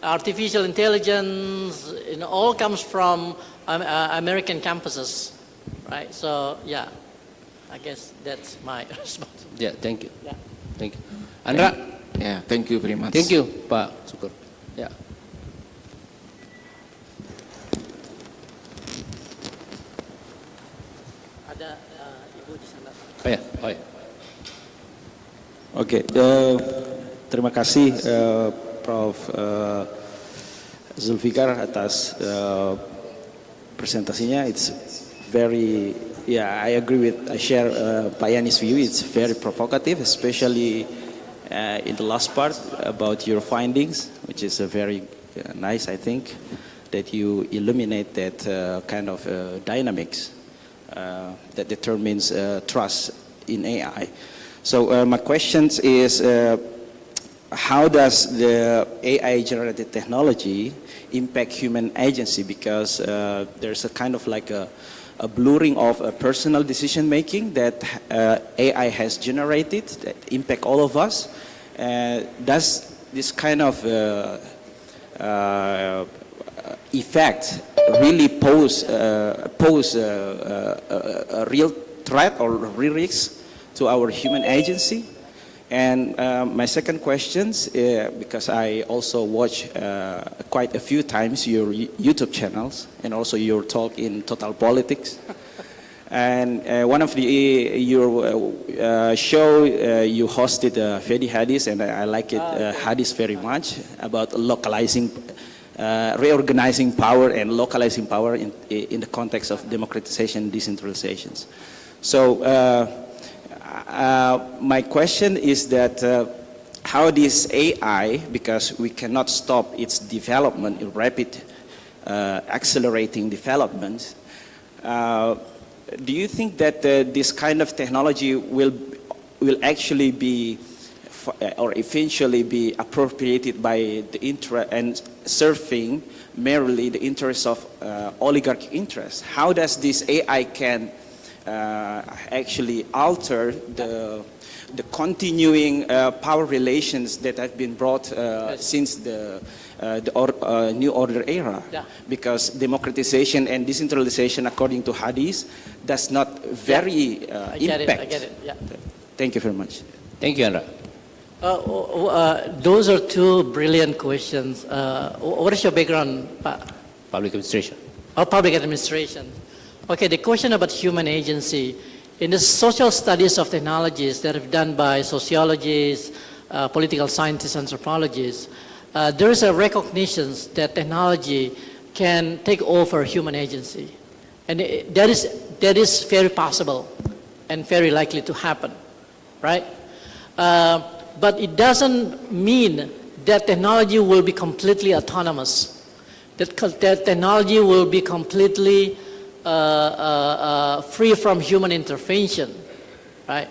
artificial intelligence, all comes from American campuses, right? So yeah, I guess that's my response. Yeah, thank you. Yeah. Thank you. Andra, Yeah, thank you very much. thank you, Pak Syukur. Yeah. Ada ibu di sana. Oh ya. Oke, terima kasih Prof. Zulfikar atas presentasinya. It's very, I agree with, I share Pak Yani's view. It's very provocative, especially in the last part about your findings, which is a very nice, I think, that you illuminate that kind of dynamics that determines trust in AI. So my question is, how does the AI-generated technology impact human agency? Because there's a kind of like a blurring of personal decision-making that AI has generated that impact all of us. Does this kind of effect really pose a real threat or real risk to our human agency? And my second question, because I also watch quite a few times your YouTube channels and also your talk in Total Politics. And one of your show you hosted Fedi Hadis, and I like it Hadis very much, about localizing, reorganizing power and localizing power in the context of democratization and decentralizations. So my question is that how this AI, because we cannot stop its development, rapid accelerating development, do you think that this kind of technology will actually be or eventually be appropriated by the interest and serving merely the interests of oligarchic interests? How does this AI can actually alter the continuing power relations that have been brought since the New Order era? Yeah. Because democratization and decentralization, according to Hadis, does not very I impact. get it, yeah. Thank you very much. Thank you, Andra. Those are two brilliant questions. What is your background, Pak? Public administration. Oh, public administration. Okay, the question about human agency. In the social studies of technologies that are done by sociologists, political scientists, anthropologists, there is a recognition that technology can take over human agency. And that is very possible and very likely to happen, right? But it doesn't mean that technology will be completely autonomous, that technology will be completely free from human intervention, right?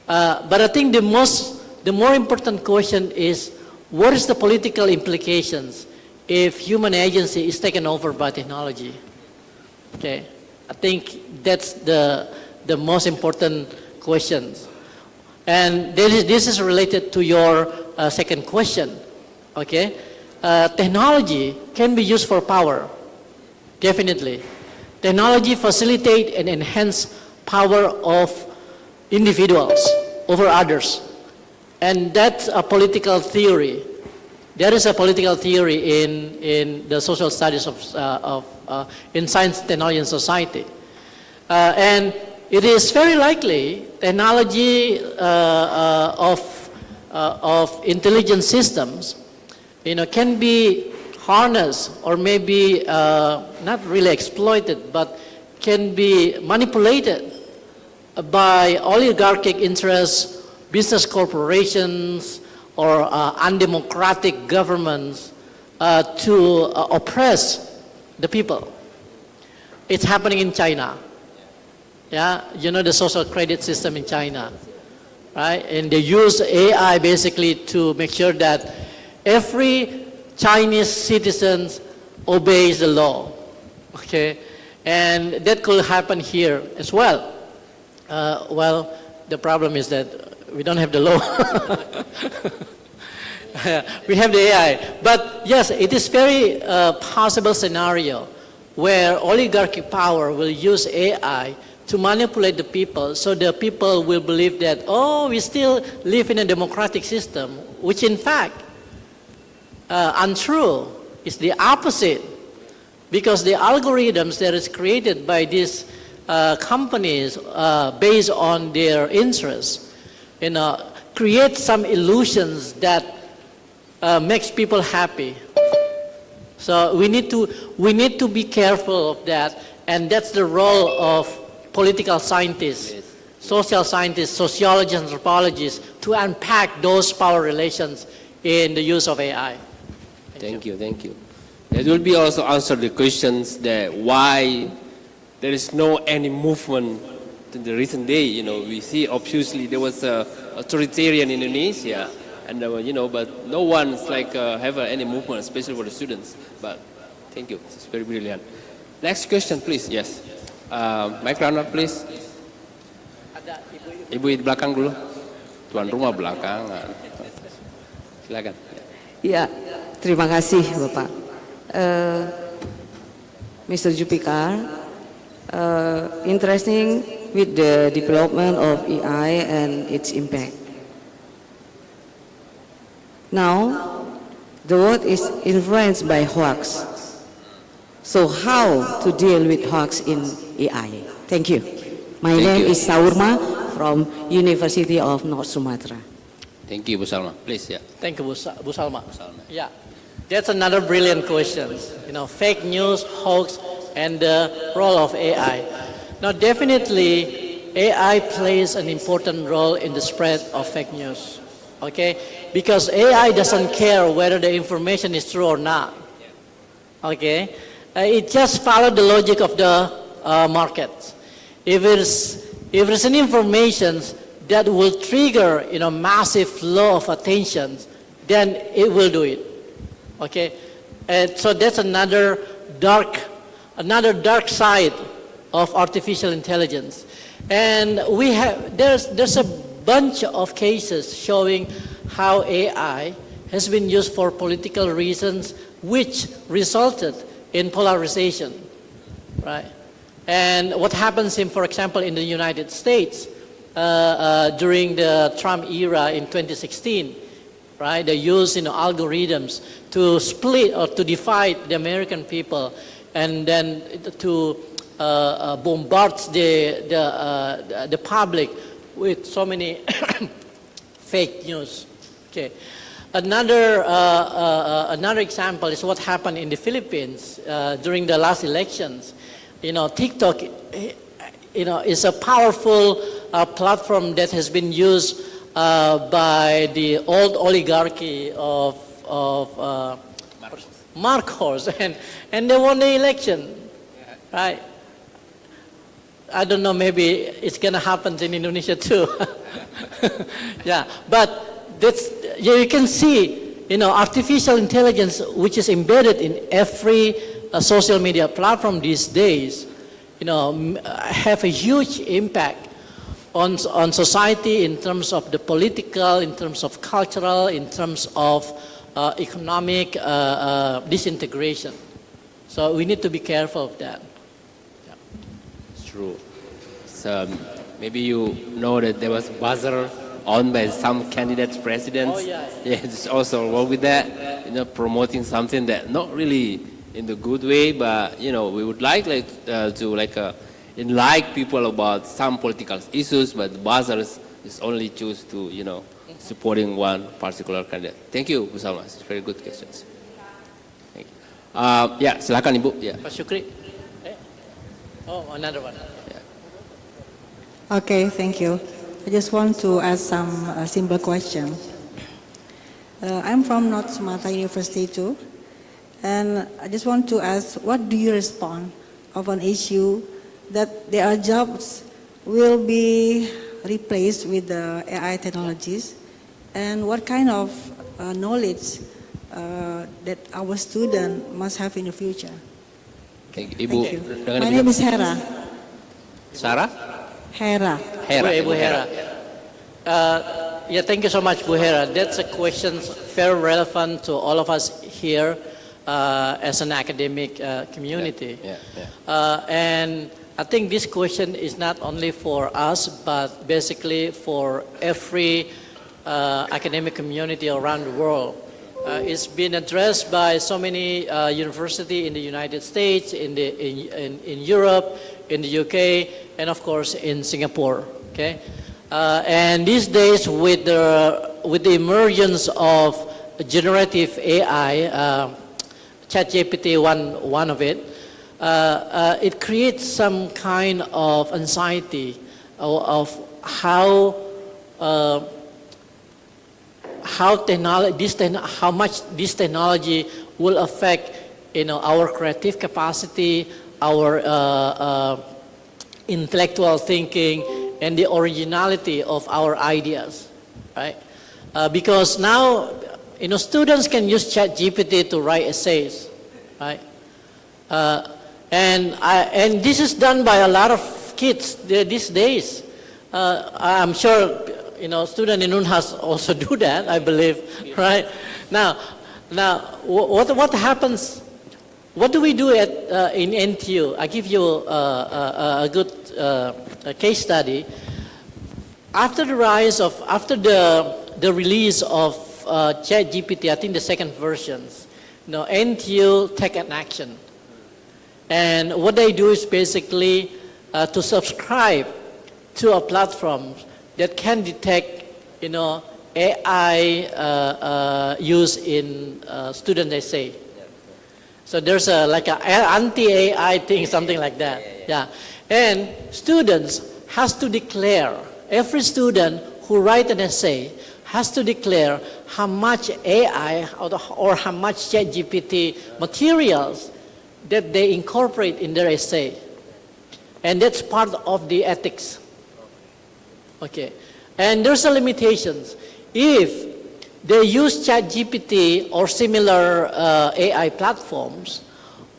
But I think the more important question is, what is the political implications if human agency is taken over by technology? Okay, I think that's the most important question. And this is related to your second question, okay? Technology can be used for power, definitely. Technology facilitate and enhance power of individuals over others. And that's a political theory. There is a political theory in the social studies in science, technology, and society. And it is very likely technology of intelligent systems, can be harnessed or maybe not really exploited, but can be manipulated by oligarchic interests, business corporations, or undemocratic governments to oppress the people. It's happening in China. Yeah, the social credit system in China, right? And they use AI basically to make sure that every Chinese citizen obeys the law, okay? And that could happen here as well. Well, the problem is that we don't have the law. We have the AI. But yes, it is very possible scenario where oligarchic power will use AI to manipulate the people, so the people will believe that, oh, we still live in a democratic system, which in fact, untrue. It's the opposite, because the algorithms that is created by these companies based on their interests, create some illusions that makes people happy. So we need to be careful of that, and that's the role of political scientists, social scientists, sociologists, anthropologists, to unpack those power relations in the use of AI. Thank you. That will be also answer the questions that why there is no any movement in the recent day. We see obviously there was a authoritarian in Indonesia, and but no one's have any movement, especially for the students. But thank you, it's very brilliant. Next question, please. Yes. Microphone, please. Ibu di belakang dulu. Tuan rumah belakangan. Silakan. Ya, terima kasih Bapak. Mr. Jupikar, interesting with the development of AI and its impact. Now, the world is influenced by hoax. So how to deal with hoax in AI? Thank you. My Thank name you. is Saurma from University of North Sumatra. Thank you, Bu Salma. Please, yeah. Thank you, Bu Salma. Yeah, that's another brilliant question. Fake news, hoax, and the role of AI. Now, definitely, AI plays an important role in the spread of fake news. Okay, because AI doesn't care whether the information is true or not. Okay, it just follows the logic of the market. If it's an information that will trigger massive flow of attention, then it will do it. Okay, and so that's another dark side of artificial intelligence. And there's a bunch of cases showing how AI has been used for political reasons, which resulted in polarization, right? And what happens for example, in the United States during the Trump era in 2016, right? They used algorithms to split or to divide the American people, and then to bombard the public with so many fake news. Okay. Another example is what happened in the Philippines during the last elections. TikTok, is a powerful platform that has been used by the old oligarchy of Marcos, and they won the election, right? I don't know, maybe it's going to happen in Indonesia too. Yeah, but you can see, artificial intelligence, which is embedded in every social media platform these days, have a huge impact on society in terms of the political, in terms of cultural, in terms of economic disintegration. So we need to be careful of that. True. So maybe you know that there was buzzer on by some candidates, presidents. Oh, yeah. Yeah, it's also wrong with that. Promoting something that not really in the good way, but we would like to enlighten people about some political issues, but the buzzers is only choose to supporting one particular candidate. Thank you, Bu Salma. It's very good questions. Thank you. Yeah, silakan Ibu. Yeah. Pak Syukri. Oh, another one. Okay, thank you. I just want to ask some simple question. I'm from North Sumatra University too, and I just want to ask, what do you respond of an issue that there are jobs will be replaced with the AI technologies, and what kind of knowledge that our student must have in the future? Thank you. Ibu. Thank you. My name is Hera. Sarah? Hera. Ibu Hera. Yeah, thank you so much, Bu Hera. That's a question very relevant to all of us here as an academic community. And I think this question is not only for us, but basically for every academic community around the world. It's been addressed by so many universities in the United States, in Europe, in the UK, and of course in Singapore. Okay, and these days with the emergence of generative AI, ChatGPT, one of it, it creates some kind of anxiety of how much this technology will affect our creative capacity, our intellectual thinking, and the originality of our ideas, right? Because now students can use ChatGPT to write essays, right? And this is done by a lot of kids these days. I'm sure students in UNHAS also do that, I believe, right? Now, what happens? What do we do in NTU? I give you a good case study. After the release of ChatGPT, I think the second versions, NTU take an action, and what they do is basically to subscribe to a platform that can detect, AI use in student essay. So there's like an anti-AI thing, something like that. Yeah. And students has to declare, every student who write an essay has to declare how much AI or how much ChatGPT materials that they incorporate in their essay. And that's part of the ethics. Okay. And there's a limitations. If they use ChatGPT or similar AI platforms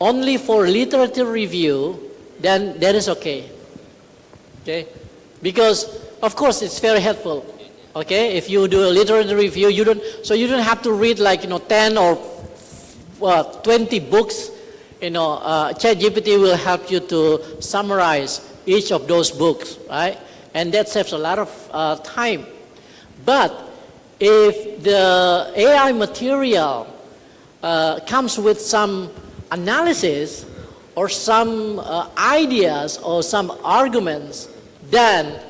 only for literature review, then that is okay. Okay? Because, of course, it's very helpful. Okay? If you do a literature review, you don't have to read like, 10 or 20 books. ChatGPT will help you to summarize each of those books, right? And that saves a lot of time. But if the AI material comes with some analysis or some ideas or some arguments, then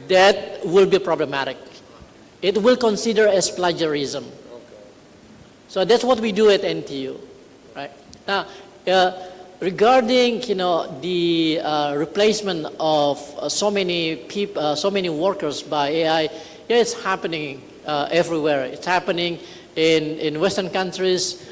that will be problematic. It will consider as plagiarism. So that's what we do at NTU, right? Now, regarding the replacement of so many people, so many workers by AI, yeah, it's happening everywhere. It's happening in Western countries,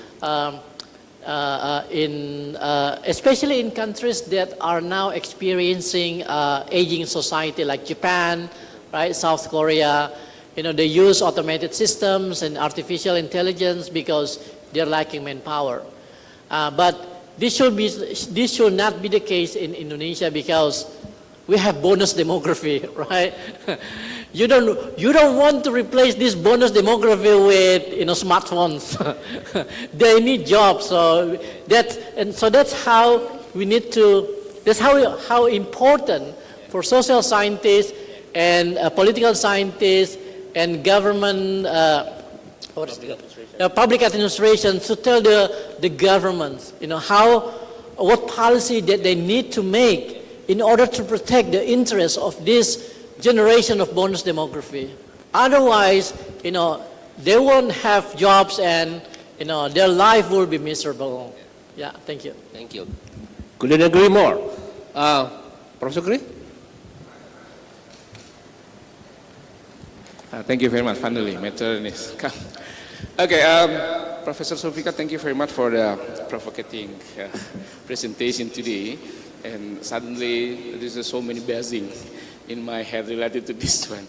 especially in countries that are now experiencing aging society, like Japan, right? South Korea. They use automated systems and artificial intelligence because they're lacking manpower. But this should not be the case in Indonesia because we have bonus demography, right? You don't want to replace this bonus demography with smartphones. They need jobs, so that's how we need to. That's how important for social scientists and political scientists and government. Public administration to tell the governments, what policy that they need to make in order to protect the interests of this generation of bonus demography. Otherwise, they won't have jobs and, their life will be miserable. Yeah, thank you. Thank you. Couldn't agree more. Professor Gri? Thank you very much. Finally, my turn is come. Okay, Professor Sulfika, thank you very much for the provocating presentation today. And suddenly, there's so many buzzing in my head related to this one.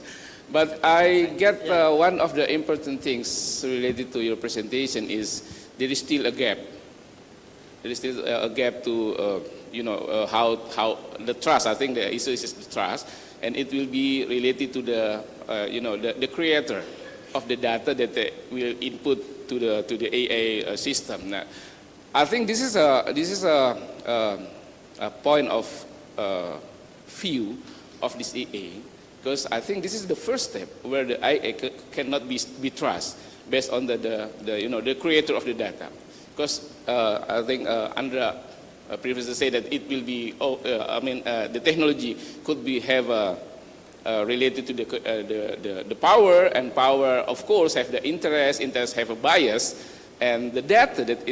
But I get one of the important things related to your presentation is there is still a gap. There is still a gap to, how the trust. I think the issue is the trust, and it will be related to the, the creator of the data that they will input to the AA system. Now, I think this is a point of view of this AA, because I think this is the first step where the AA cannot be trusted based on the creator of the data. Because I think Andra previously said that it will be the technology could be related to the power, and power of course have the interest have a bias, and the data that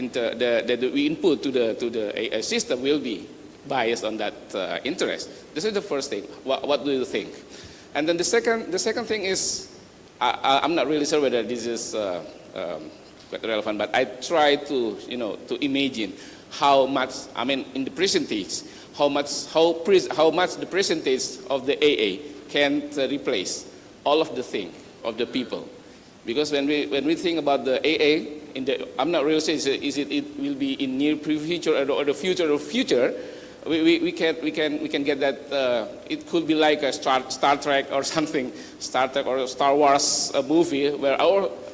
we input to the AI system will be biased on that interest. This is the first thing. What do you think? And then the second thing is, I'm not really sure whether this is quite relevant, but I try to to imagine how much, in the percentage, how much the percentage of the AA can replace all of the thing of the people. Because when we think about the AA, I'm not really saying it will be in near future or the future of future. We can get that it could be like a Star Trek or something, Star Trek or Star Wars movie, where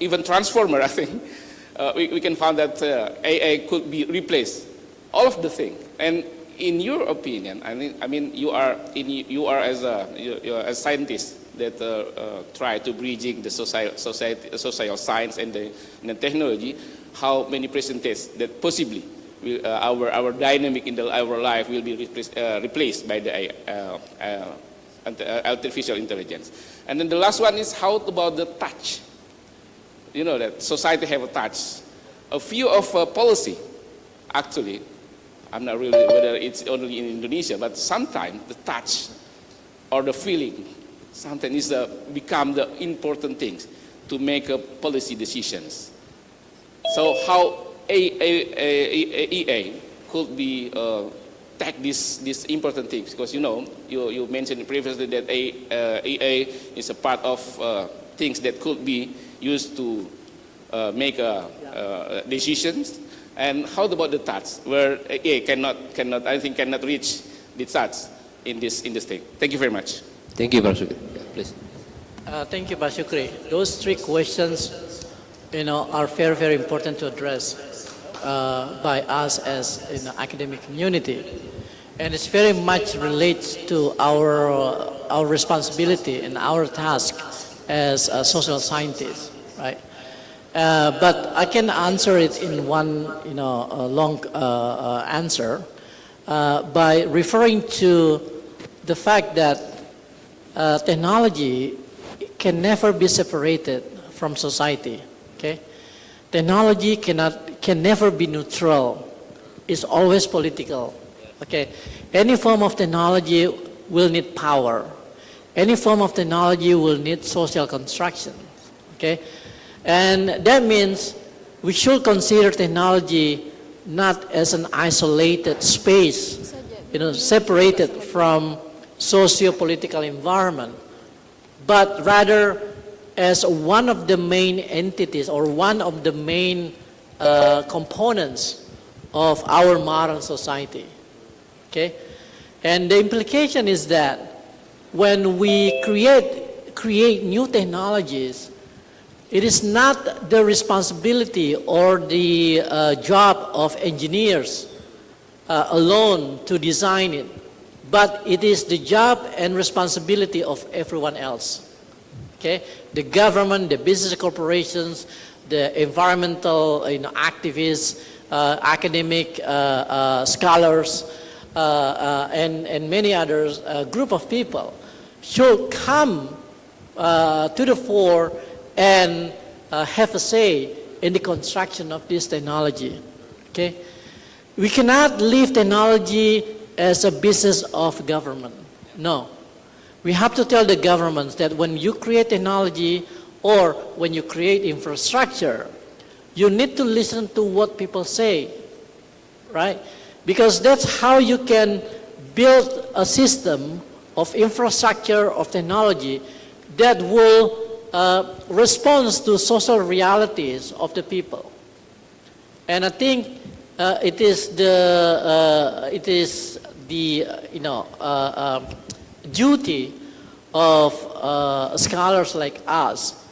even Transformer, I think we can find that AA could be replaced all of the thing. And in your opinion, you are as a scientist that try to bridging the social science and the technology, how many percentage that possibly our dynamic in our life will be replaced by the artificial intelligence. And then the last one is how about the touch? You know that society have a touch. A few of policy, actually, I'm not really whether it's only in Indonesia, but sometimes the touch or the feeling sometimes is become the important things to make policy decisions. So how EA could be take these important things, because you mentioned previously that EA is a part of things that could be used to make decisions. And how about the touch, where EA cannot reach the touch in this thing? Thank you very much. Thank you, Pak Sukri. Please. Thank you, Pak Sukri. Those three questions, are very, very important to address by us as academic community, and it's very much relates to our responsibility and our task as social scientists, right? But I can answer it in one, long answer by referring to the fact that technology can never be separated from society. Okay, technology can never be neutral. It's always political. Okay, any form of technology will need power. Any form of technology will need social construction. Okay, and that means we should consider technology not as an isolated space, separated from socio-political environment, but rather as one of the main entities or one of the main components of our modern society. Okay, and the implication is that when we create new technologies, it is not the responsibility or the job of engineers alone to design it, but it is the job and responsibility of everyone else. Okay, the government, the business corporations, the environmental activists, academic scholars, and many others, group of people should come to the fore and have a say in the construction of this technology. Okay, we cannot leave technology as a business of government. No. We have to tell the governments that when you create technology or when you create infrastructure, you need to listen to what people say, right? Because that's how you can build a system of infrastructure, of technology that will respond to social realities of the people. And I think it is the duty of scholars like us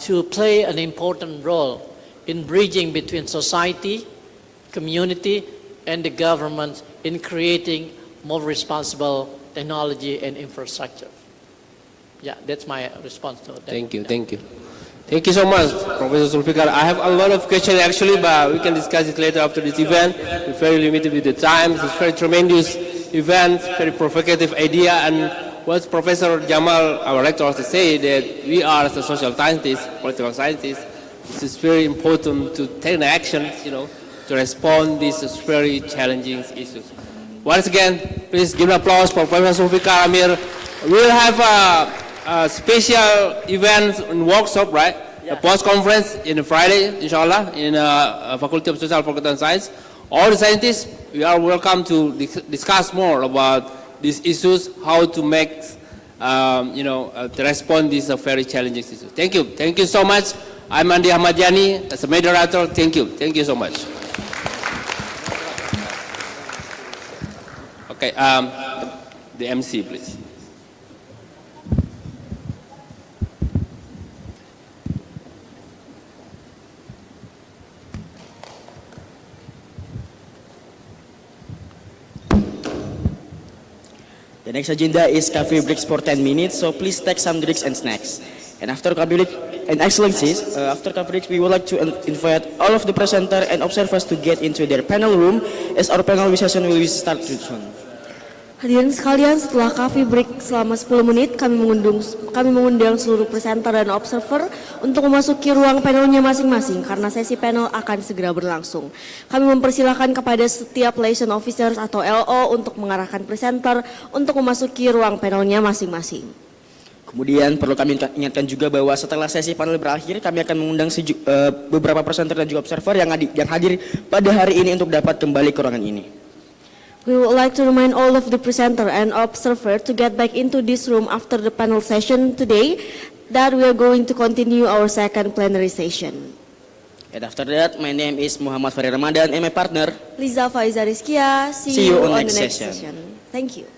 to play an important role in bridging between society, community, and the government in creating more responsible technology and infrastructure. Yeah, that's my response to that. Thank you, thank you. Thank you so much, Professor Sulfikar. I have a lot of questions actually, but we can discuss it later after this event. We're very limited with the time. It's a very tremendous event, very provocative idea, and what Professor Jamal, our rector, has to say that we are as a social scientists, political scientists, it is very important to take action, to respond to these very challenging issues. Once again, please give an applause for Professor Sulfikar Amir. We'll have a special event and workshop, right? Yeah. A post-conference in Friday, inshallah, in Faculty of Social-Political and Science. All the scientists, we are welcome to discuss more about these issues, how to make, to respond to these very challenging issues. Thank you. Thank you so much. I'm Andi Ahmadjani, as a moderator. Thank you. Thank you so much. Okay, the MC, please. The next agenda is coffee breaks for 10 minutes, so please take some drinks and snacks. And after coffee break, and excellencies, after coffee breaks, we would like to invite all of the presenters and observers to get into their panel room, as our panel session will start soon. Hadirin sekalian, setelah coffee break selama 10 menit, kami mengundang seluruh presenter dan observer untuk memasuki ruang panelnya masing-masing karena sesi panel akan segera berlangsung. Kami mempersilahkan kepada setiap liaison officers atau LO untuk mengarahkan presenter untuk memasuki ruang panelnya masing-masing. Kemudian perlu kami ingatkan juga bahwa setelah sesi panel berakhir, kami akan mengundang beberapa presenter dan juga observer yang hadir pada hari ini untuk dapat kembali ke ruangan ini. We would like to remind all of the presenter and observer to get back into this room after the panel session today, that we are going to continue our second plenary session. And after that, my name is Muhammad Farid Ramadan and my partner, Liza Faiza Rizkia. See you on the next session. Thank you.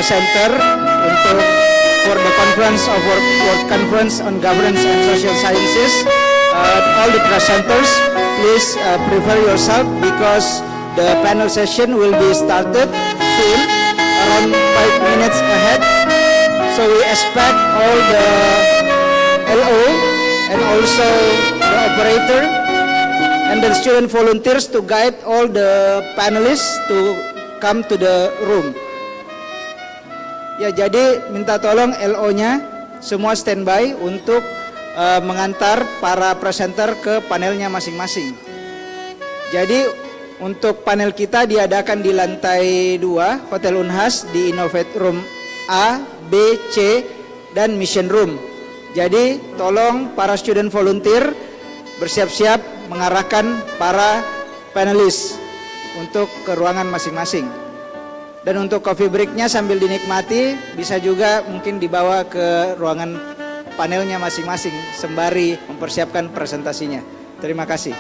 presenter untuk for the conference of World Conference on Governance and Social Sciences. All the presenters, please prepare yourself because the panel session will be started soon, around 5 minutes ahead. So we expect all the LO and also the operator and the student volunteers to guide all the panelists to come to the room. Ya, jadi minta tolong LO-nya semua standby untuk mengantar para presenter ke panelnya masing-masing. Jadi untuk panel kita diadakan di lantai 2 Hotel Unhas di Innovate Room A, B, C, dan Mission Room. Jadi tolong para student volunteer bersiap-siap mengarahkan para panelis untuk ke ruangan masing-masing. Dan untuk coffee break-nya sambil dinikmati bisa juga mungkin dibawa ke ruangan panelnya masing-masing sembari mempersiapkan presentasinya. Terima kasih.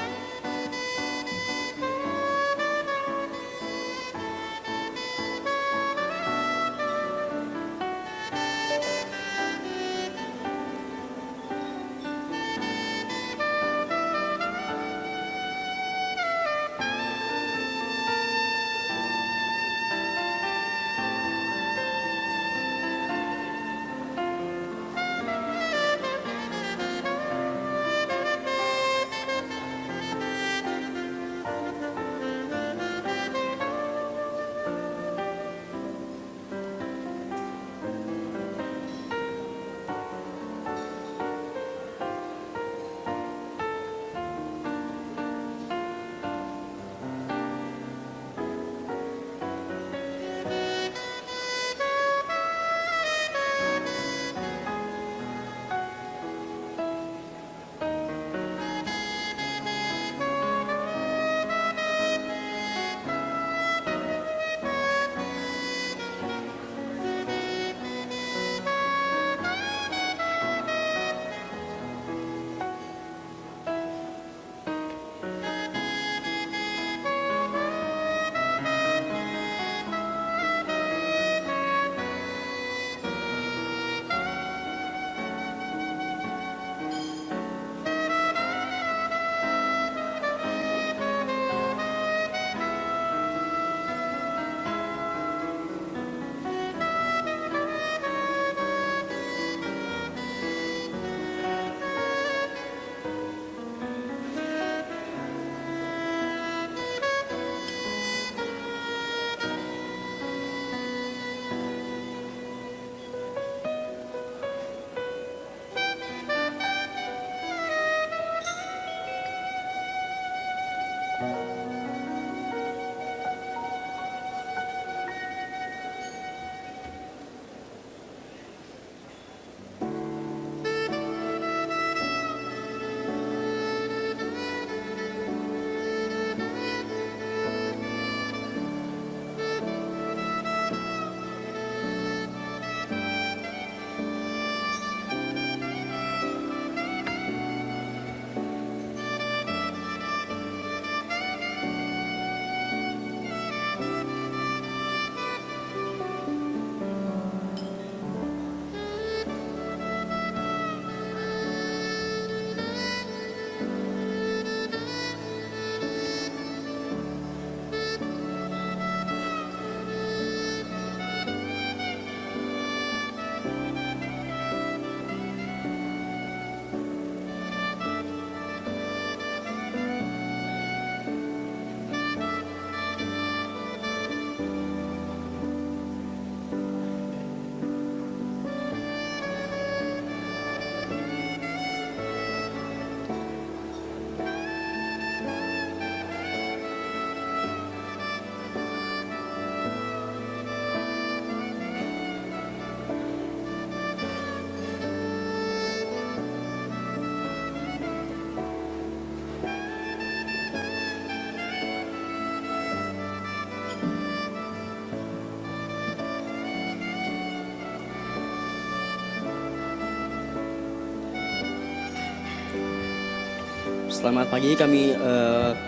Selamat pagi, kami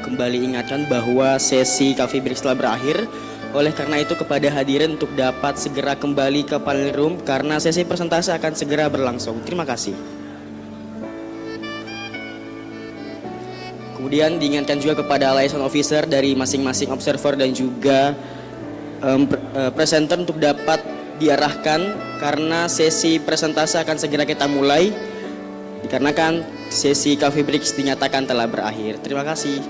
kembali ingatkan bahwa sesi coffee break telah berakhir. Oleh karena itu kepada hadirin untuk dapat segera kembali ke panel room karena sesi presentasi akan segera berlangsung. Terima kasih. Kemudian diingatkan juga kepada liaison officer dari masing-masing observer dan juga presenter untuk dapat diarahkan karena sesi presentasi akan segera kita mulai dikarenakan sesi coffee break dinyatakan telah berakhir. Terima kasih.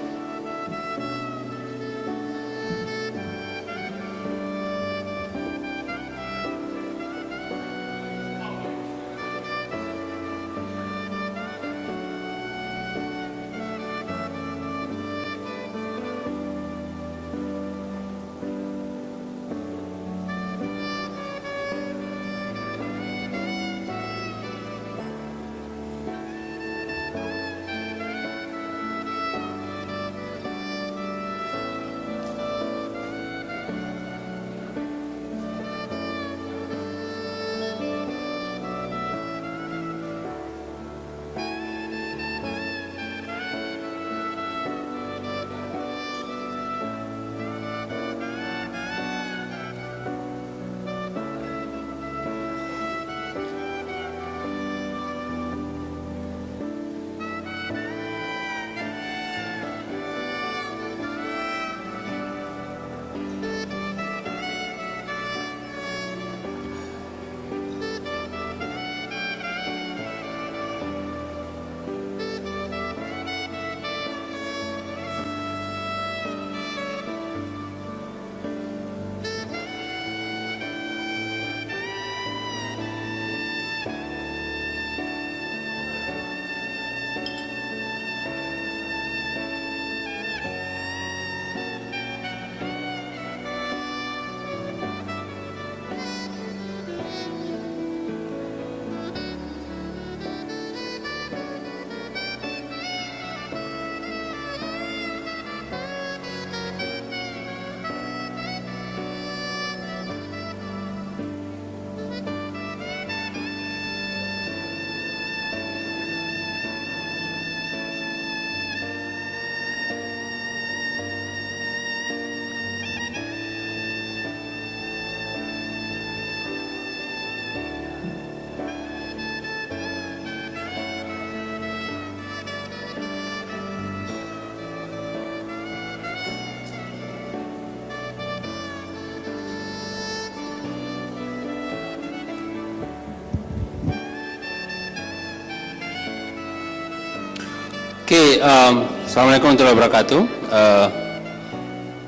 Oke, Assalamualaikum warahmatullahi wabarakatuh.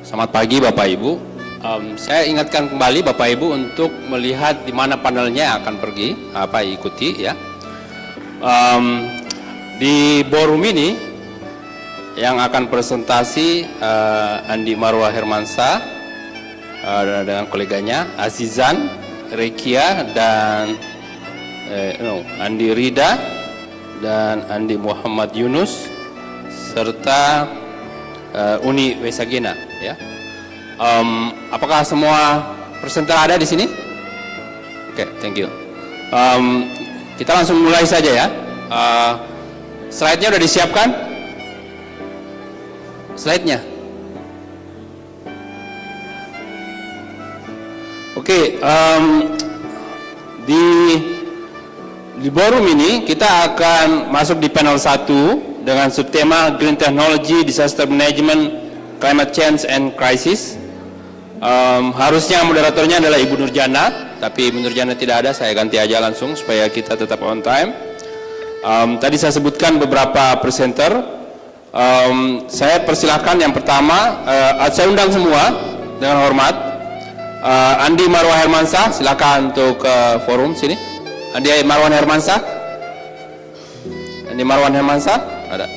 Selamat pagi Bapak Ibu. Saya ingatkan kembali Bapak Ibu untuk melihat di mana panelnya akan pergi, ikuti ya. Di ballroom ini yang akan presentasi Andi Marwah Hermansyah dengan koleganya Azizan, Rekia dan Andi Rida dan Andi Muhammad Yunus serta Uni Wesagena ya. Apakah semua presenter ada di sini? Oke, thank you. Kita langsung mulai saja ya. Slide-nya udah disiapkan? Slide-nya. Oke, di ballroom ini kita akan masuk di panel 1 dengan subtema Green Technology, Disaster Management, Climate Change and Crisis. Harusnya moderatornya adalah Ibu Nurjana, tapi Ibu Nurjana tidak ada, saya ganti aja langsung supaya kita tetap on time. Tadi saya sebutkan beberapa presenter. Saya persilahkan yang pertama, saya undang semua dengan hormat. Andi Marwah Hermansyah, silakan untuk forum sini. Andi Marwan Hermansyah. Andi Marwan Hermansyah ada.